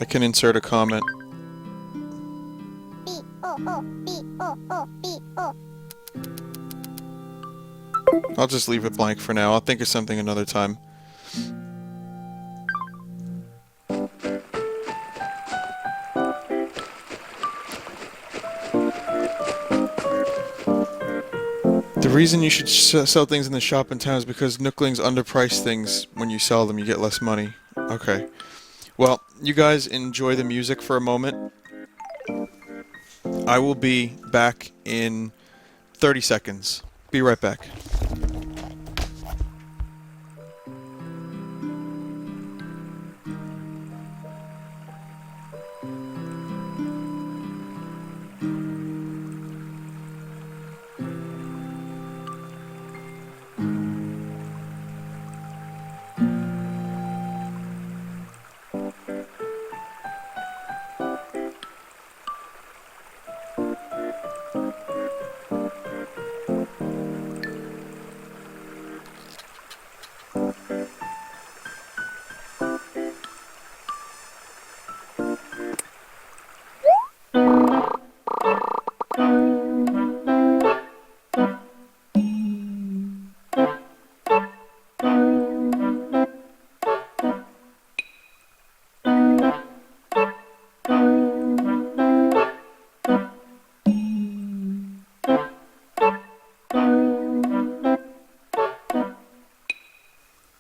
I can insert a comment. I'll just leave it blank for now. I'll think of something another time. The reason you should sell things in the shop in town is because Nooklings underprice things when you sell them. You get less money. Okay. Well, you guys enjoy the music for a moment. I will be back in 30 seconds. Be right back.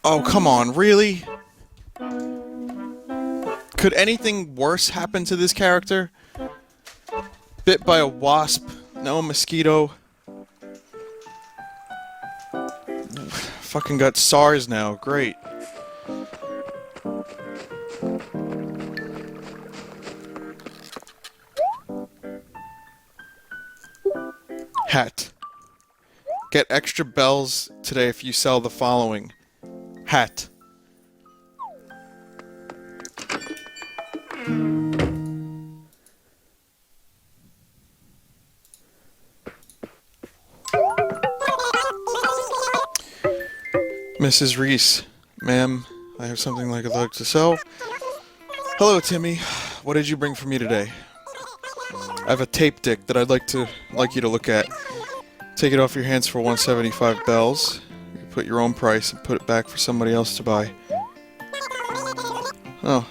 Oh, come on, really? Could anything worse happen to this character? Bit by a wasp, now a mosquito. Fucking got SARS now, great. Hat. Get extra bells today if you sell the following. Hat. Mrs. Reese, ma'am, I have something I'd like to sell. Hello, Timmy. What did you bring for me today? I have a tape deck that I'd like you to look at. Take it off your hands for 175 bells. You put your own price and put it back for somebody else to buy. Oh.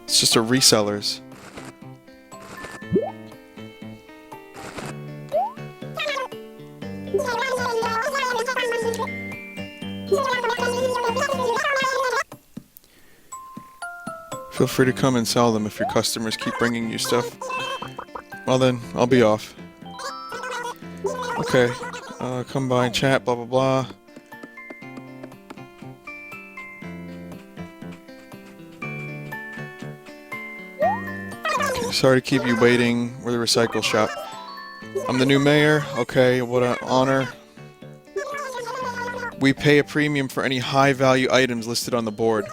It's just a reseller's. Feel free to come and sell them if your customers keep bringing you stuff. Well then, I'll be off. Okay, come by and chat, blah blah blah. Okay, sorry to keep you waiting. We're the recycle shop. I'm the new mayor. Okay, what an honor. We pay a premium for any high-value items listed on the board.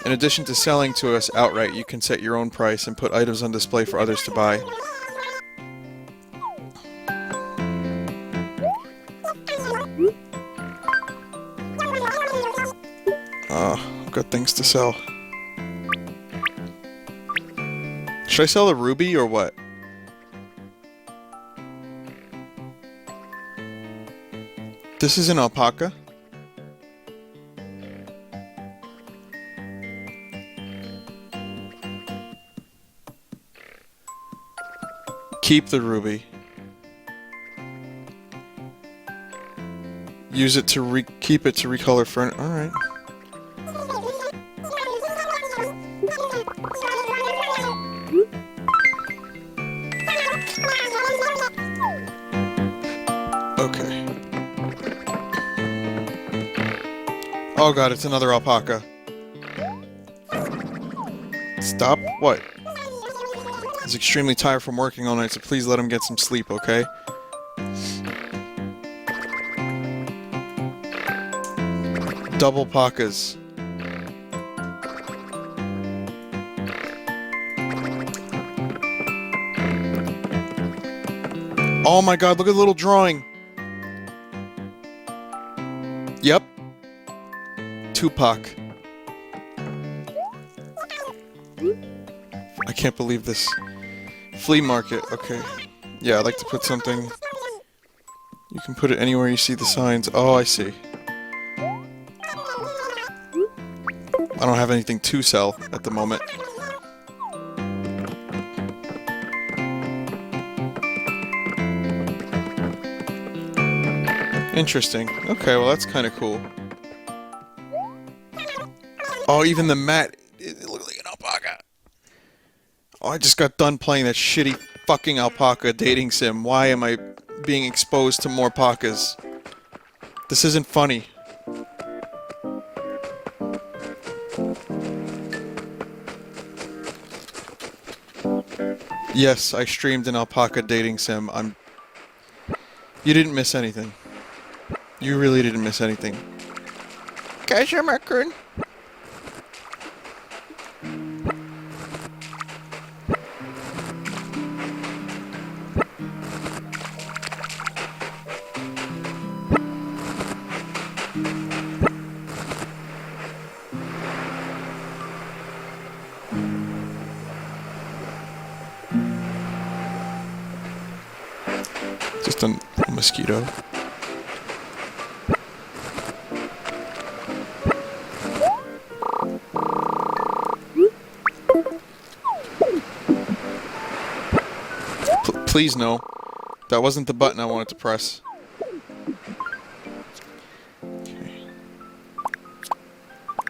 In addition to selling to us outright, you can set your own price and put items on display for others to buy. I've got things to sell. Should I sell a ruby or what? This is an alpaca. Keep the ruby. Use it to keep it to recolor furniture. Alright. Okay. Oh god, it's another alpaca. Stop? What? He's extremely tired from working all night, so please let him get some sleep, okay? Double pacas. Oh my god, look at the little drawing. Yep. Tupac. I can't believe this. Flea market, okay. Yeah, I'd like to put something... You can put it anywhere you see the signs. Oh, I see. I don't have anything to sell at the moment. Interesting. Okay, well that's kind of cool. Oh, even the mat, it looks like an alpaca. Oh, I just got done playing that shitty fucking alpaca dating sim. Why am I being exposed to more alpacas? This isn't funny. Yes, I streamed an alpaca dating sim. You didn't miss anything. You really didn't miss anything. Cashier Mercury. Just a mosquito. Please no. That wasn't the button I wanted to press. Okay.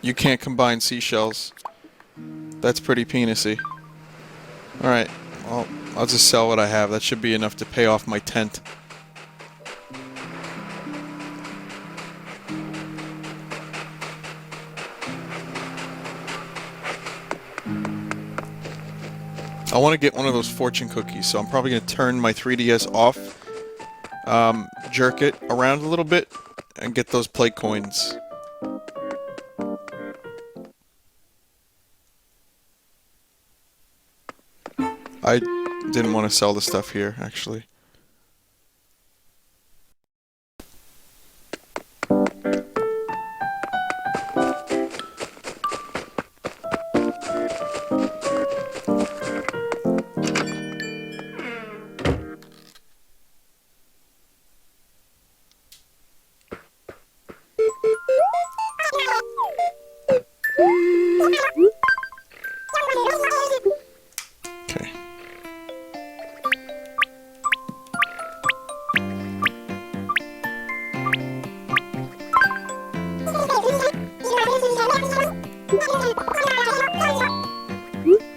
You can't combine seashells. That's pretty penisy. Alright, well, I'll just sell what I have. That should be enough to pay off my tent. I want to get one of those fortune cookies, so I'm probably going to turn my 3DS off, jerk it around a little bit, and get those plate coins. I didn't want to sell the stuff here, actually.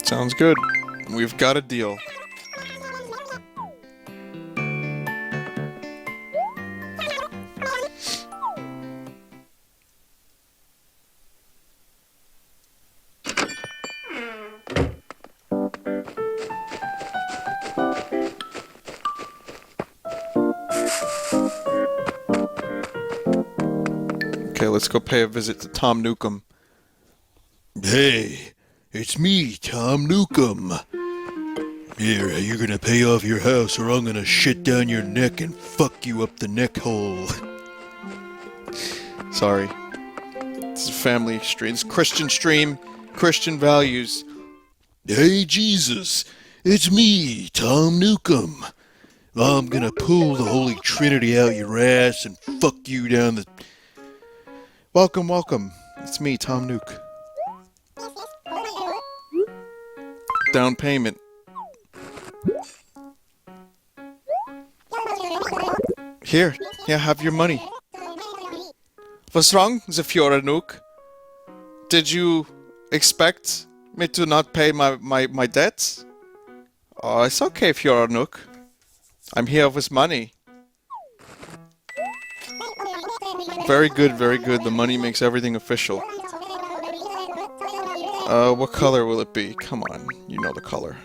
Sounds good. We've got a deal. Okay, let's go pay a visit to Tom Newcomb. Hey, it's me, Tom Newcomb. Here, you're gonna pay off your house or I'm gonna shit down your neck and fuck you up the neck hole. Sorry. It's a family stream. It's a Christian stream. Christian values. Hey, Jesus. It's me, Tom Newcomb. I'm gonna pull the Holy Trinity out your ass and fuck you down the... Welcome, welcome. It's me, Tom Nook. Down payment. Here, have your money. What's wrong, the Fiora Nook? Did you expect me to not pay my debts? Oh, it's okay, Fiora Nook. I'm here with money. Very good, very good. The money makes everything official. What color will it be? Come on, you know the color.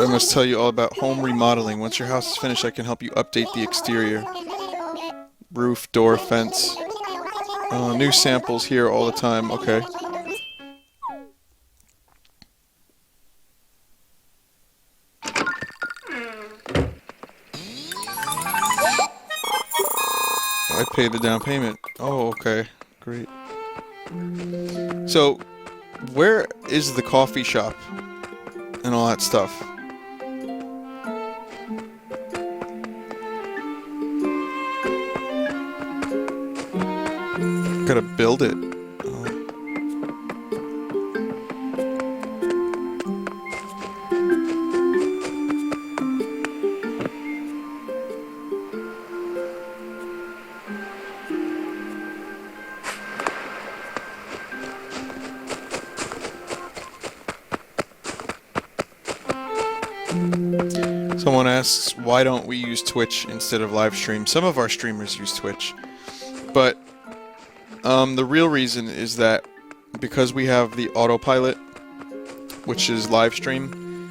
I must tell you all about home remodeling. Once your house is finished, I can help you update the exterior. Roof, door, fence. New samples here all the time. Okay. I paid the down payment. Oh, okay. Great. So, where is the coffee shop and all that stuff? Gotta build it. Someone asks, why don't we use Twitch instead of live stream? Some of our streamers use Twitch, but the real reason is that because we have the autopilot, which is live stream,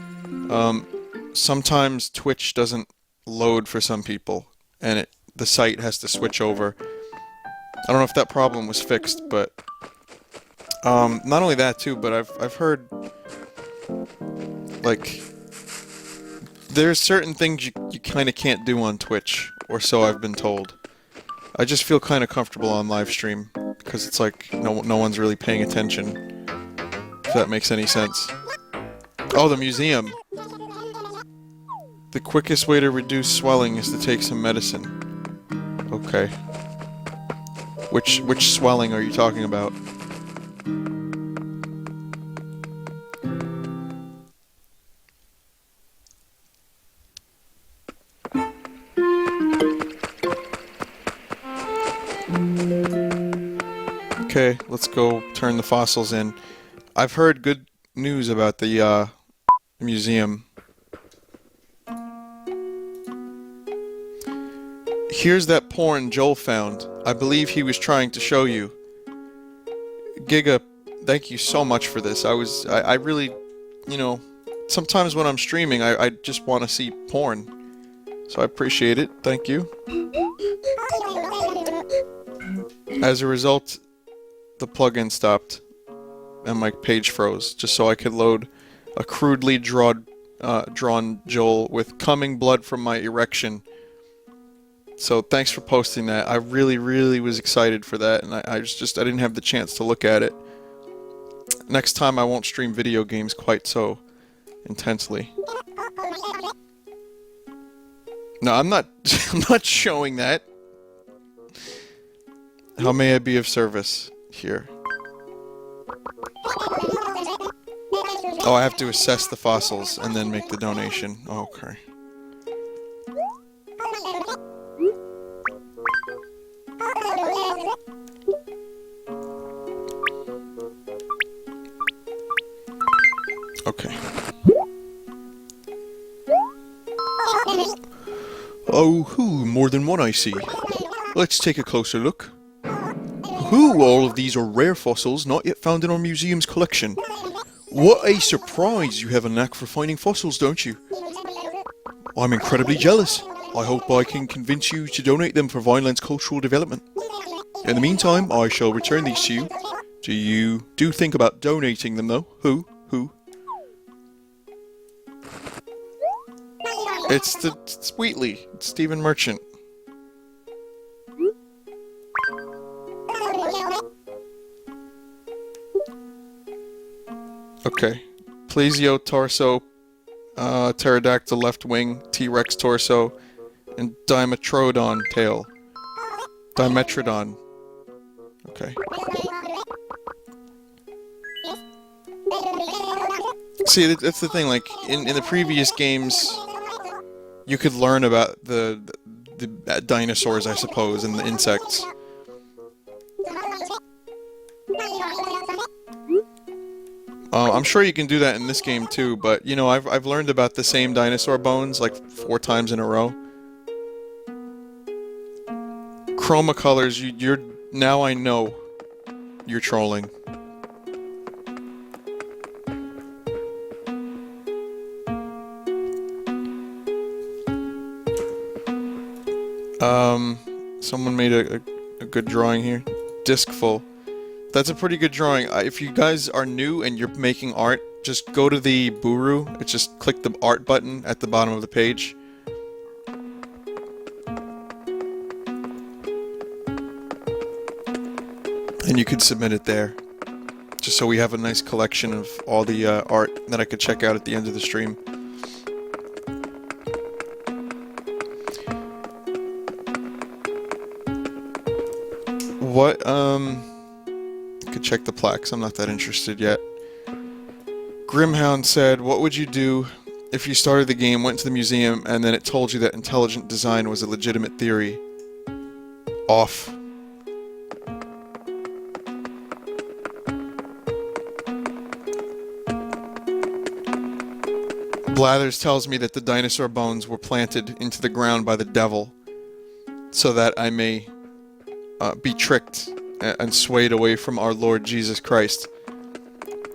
sometimes Twitch doesn't load for some people, and the site has to switch over. I don't know if that problem was fixed, but not only that too, but I've heard like there's certain things you kind of can't do on Twitch, or so I've been told. I just feel kind of comfortable on live stream because it's like no one's really paying attention. If that makes any sense. Oh, the museum. The quickest way to reduce swelling is to take some medicine. Okay. Which swelling are you talking about? Okay, let's go turn the fossils in. I've heard good news about the museum. Here's that porn Joel found. I believe he was trying to show you. Giga, thank you so much for this. I really, you know, sometimes when I'm streaming, I just want to see porn. So I appreciate it. Thank you. As a result, the plugin stopped and my page froze, just so I could load a crudely drawn Joel with coming blood from my erection. So thanks for posting that. I really was excited for that, and I didn't have the chance to look at it. Next time I won't stream video games quite so intensely. No, I'm not showing that. How may I be of service here? Oh, I have to assess the fossils and then make the donation. Oh, okay. Okay. Oh, more than one I see. Let's take a closer look. All of these are rare fossils not yet found in our museum's collection. What a surprise! You have a knack for finding fossils, don't you? I'm incredibly jealous. I hope I can convince you to donate them for Vineland's cultural development. In the meantime, I shall return these to you. Do think about donating them, though. Who? It's Wheatley. It's Stephen Merchant. Okay. Plesio torso, pterodactyl left wing, T-Rex torso, and Dimetrodon tail. Dimetrodon. Okay. See, that's the thing, like, in the previous games, you could learn about the dinosaurs, I suppose, and the insects. I'm sure you can do that in this game too, but you know, I've learned about the same dinosaur bones like 4 times in a row. Chroma colors, you're now I know you're trolling. Someone made a good drawing here. Disc full. That's a pretty good drawing. If you guys are new and you're making art, just go to the Buru. It's just click the art button at the bottom of the page. And you can submit it there. Just so we have a nice collection of all the art that I could check out at the end of the stream. What, could check the plaques. I'm not that interested yet. Grimhound said, what would you do if you started the game, went to the museum, and then it told you that intelligent design was a legitimate theory? Off. Blathers tells me that the dinosaur bones were planted into the ground by the devil, so that I may be tricked and swayed away from our Lord Jesus Christ.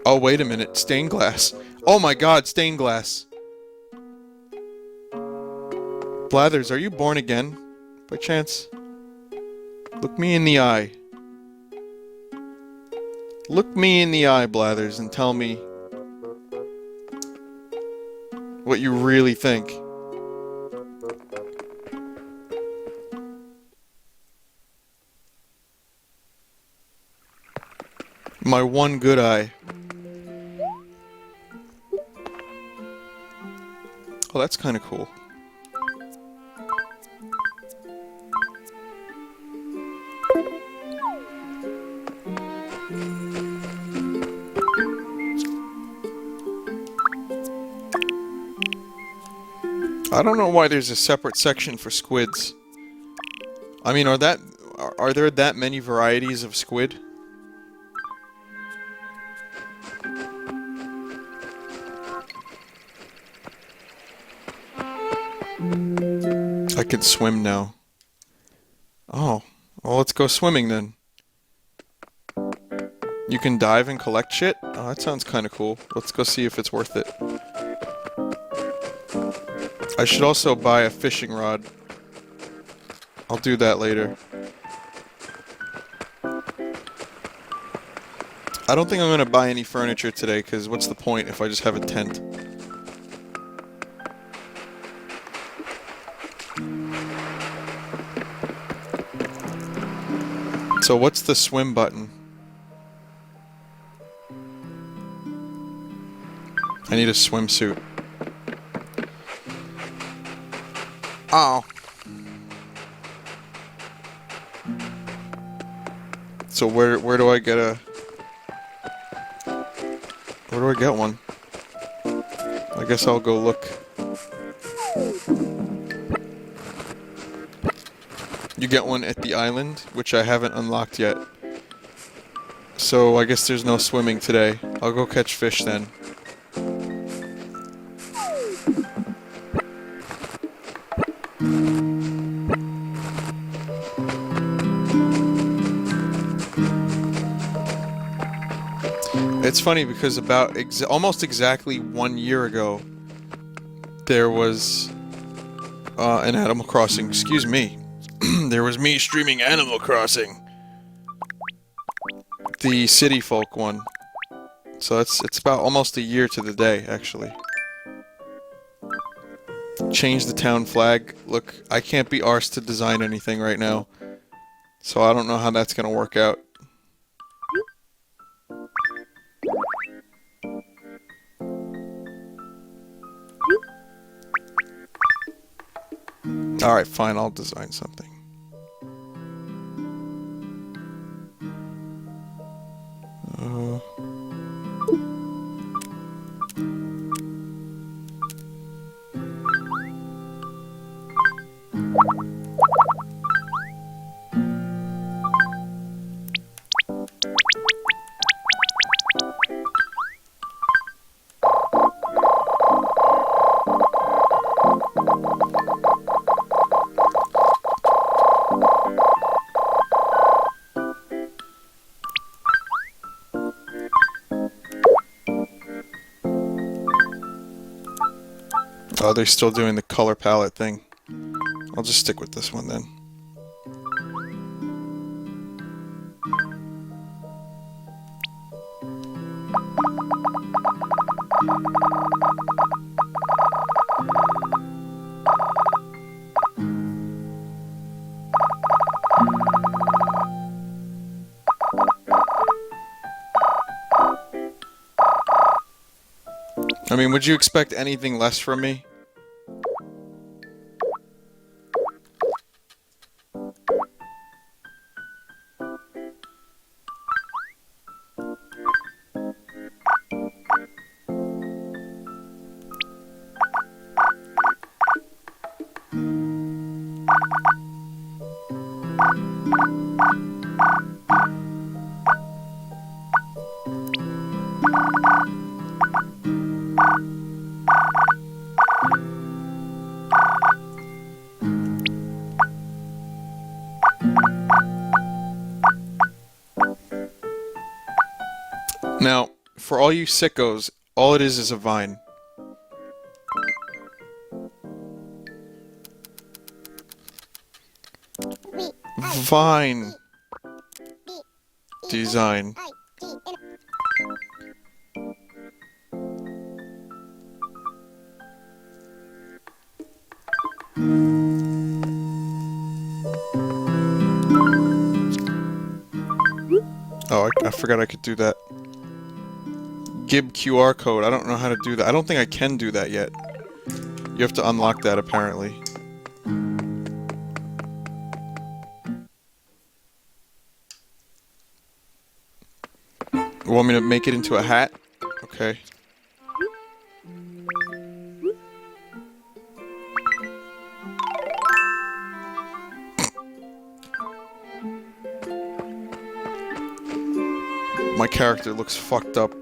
Oh, wait a minute. Stained glass. Oh my god, stained glass. Blathers, are you born again? By chance? Look me in the eye. Look me in the eye, Blathers, and tell me what you really think. My one good eye. Oh, that's kind of cool. I don't know why there's a separate section for squids. I mean, are there that many varieties of squid? I can swim now. Oh, well, let's go swimming then. You can dive and collect shit? Oh, that sounds kind of cool. Let's go see if it's worth it. I should also buy a fishing rod. I'll do that later. I don't think I'm going to buy any furniture today, because what's the point if I just have a tent? So what's the swim button? I need a swimsuit. Oh. So where do I get a... Where do I get one? I guess I'll go look. You get one at the island, which I haven't unlocked yet. So I guess there's no swimming today. I'll go catch fish then. It's funny because about almost exactly 1 year ago, there was an Animal Crossing. Excuse me. There was me streaming Animal Crossing. The City Folk one. So it's about almost a year to the day, actually. Change the town flag. Look, I can't be arsed to design anything right now. So I don't know how that's gonna work out. Alright, fine, I'll design something. Oh, they're still doing the color palette thing. I'll just stick with this one then. I mean, would you expect anything less from me? Now, for all you sickos, all it is a vine. Vine design. Oh, I forgot I could do that. Gib QR code. I don't know how to do that. I don't think I can do that yet. You have to unlock that, apparently. You want me to make it into a hat? Okay. My character looks fucked up.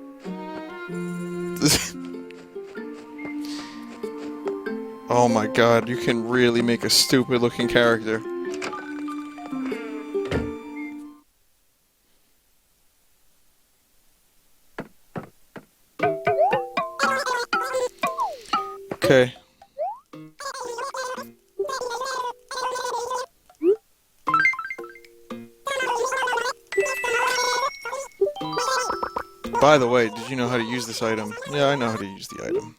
Oh my god, you can really make a stupid looking character. Okay. By the way, did you know how to use this item? Yeah, I know how to use the item.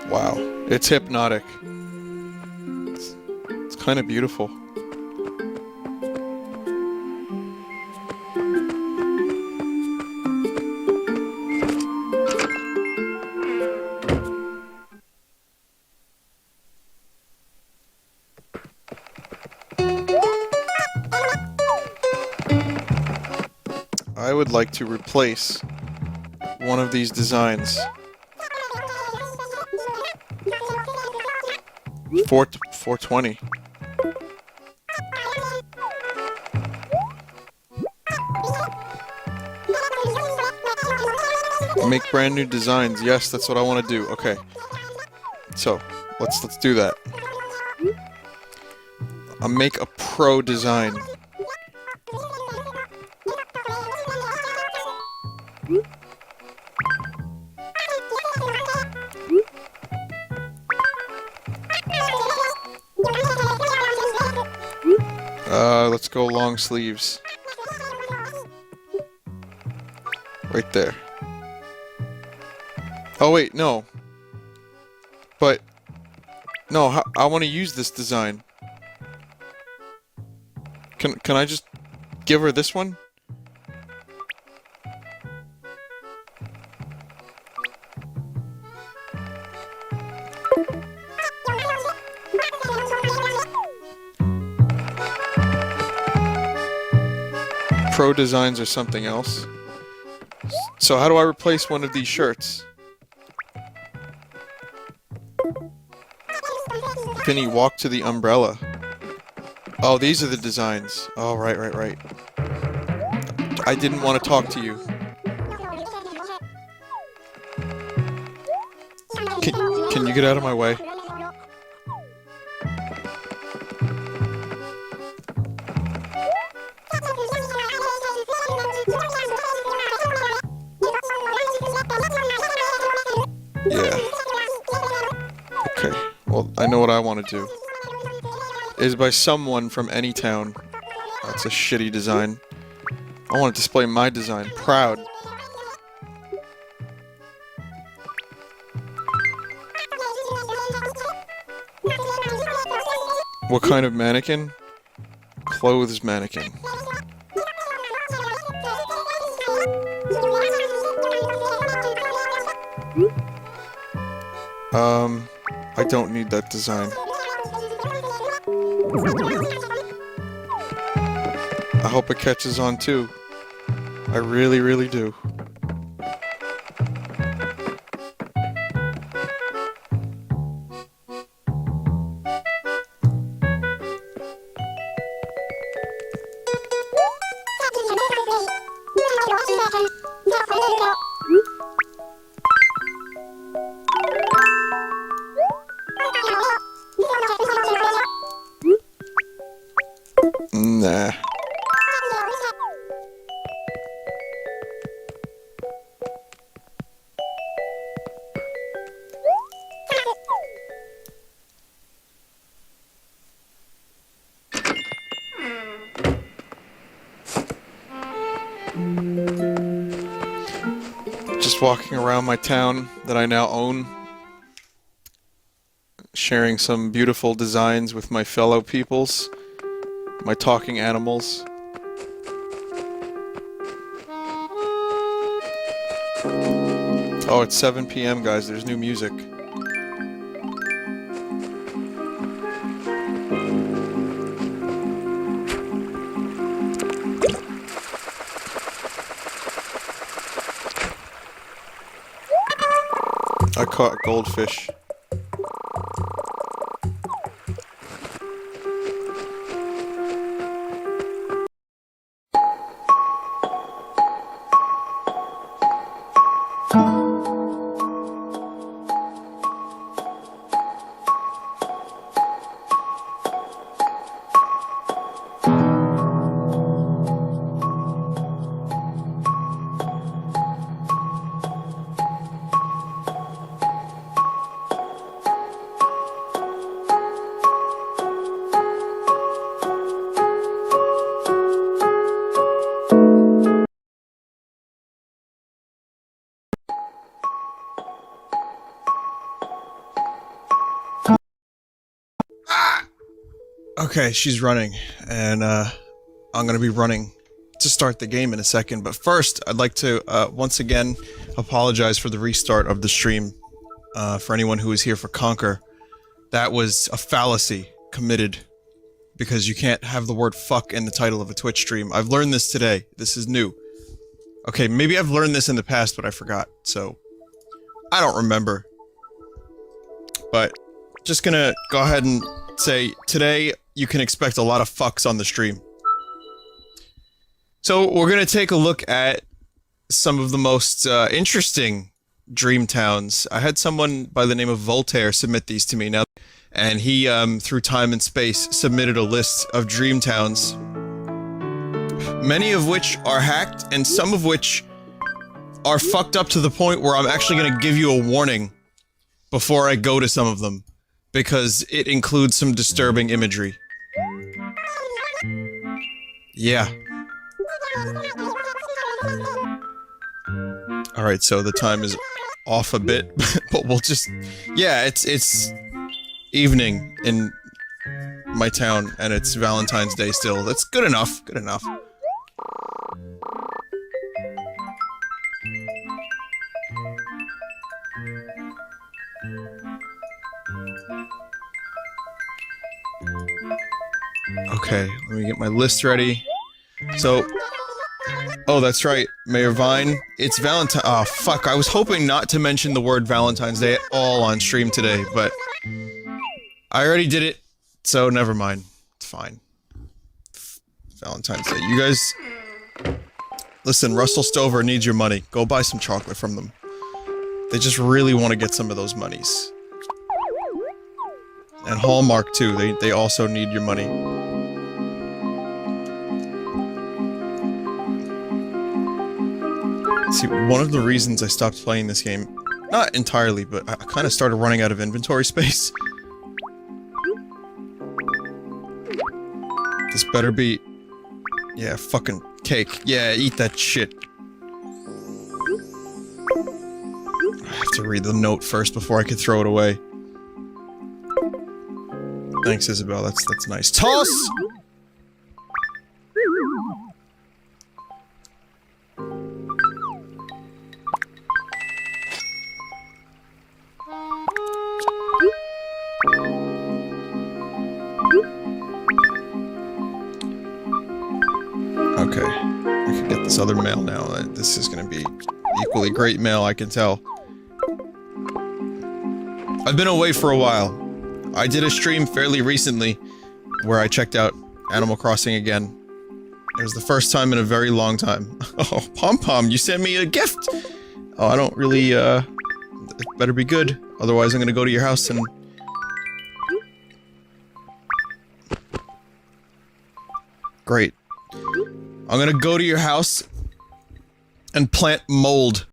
Wow, it's hypnotic. It's kind of beautiful. I would like to replace one of these designs. 420. Make brand new designs. Yes, that's what I want to do. Okay. So, let's do that. I'll make a pro design. Let's go long sleeves. Right there. Oh wait, no. But no, I want to use this design. Can I just give her this one? Pro designs or something else. So how do I replace one of these shirts? Vinny, walk to the umbrella. Oh, these are the designs. Oh, right. I didn't want to talk to you. Can you get out of my way? Yeah. Okay. Well, I know what I want to do. It is by someone from any town. That's a shitty design. I want to display my design. Proud. What kind of mannequin? Clothes mannequin. I don't need that design. I hope it catches on too. I really, really do. Nah. Just walking around my town that I now own, sharing some beautiful designs with my fellow peoples, my talking animals. Oh, it's 7 p.m. guys, there's new music. I caught a goldfish. Okay, she's running, and I'm gonna be running to start the game in a second, but first, I'd like to once again apologize for the restart of the stream. For anyone who is here for Conquer, that was a fallacy committed, because you can't have the word fuck in the title of a Twitch stream. I've learned this today. This is new. Okay, maybe I've learned this in the past, but I forgot, so I don't remember. But just gonna go ahead and say, today you can expect a lot of fucks on the stream. So we're gonna take a look at some of the most interesting dream towns. I had someone by the name of Voltaire submit these to me now, and he, through time and space, submitted a list of dream towns, many of which are hacked, and some of which are fucked up to the point where I'm actually gonna give you a warning before I go to some of them, because it includes some disturbing imagery. Yeah. Alright, so the time is off a bit, but we'll just... Yeah, it's evening in my town, and it's Valentine's Day still. That's good enough, good enough. Okay, let me get my list ready. So... Oh, that's right, Mayor Vine. It's Valentine- oh, fuck, I was hoping not to mention the word Valentine's Day at all on stream today, but... I already did it, so never mind. It's fine. Valentine's Day. You guys... Listen, Russell Stover needs your money. Go buy some chocolate from them. They just really want to get some of those monies. And Hallmark, too. They also need your money. See, one of the reasons I stopped playing this game Not entirely, but I kind of started running out of inventory space. This better be... Yeah, fucking cake. Yeah, eat that shit. I have to read the note first before I can throw it away. Thanks, Isabel. That's nice. Toss! Okay. I can get this other mail now. This is gonna be equally great mail, I can tell. I've been away for a while. I did a stream fairly recently where I checked out Animal Crossing again. It was the first time in a very long time. Oh, Pom-Pom, you sent me a gift! Oh, I don't really, it better be good. Otherwise I'm gonna go to your house and... Great. I'm gonna go to your house and plant mold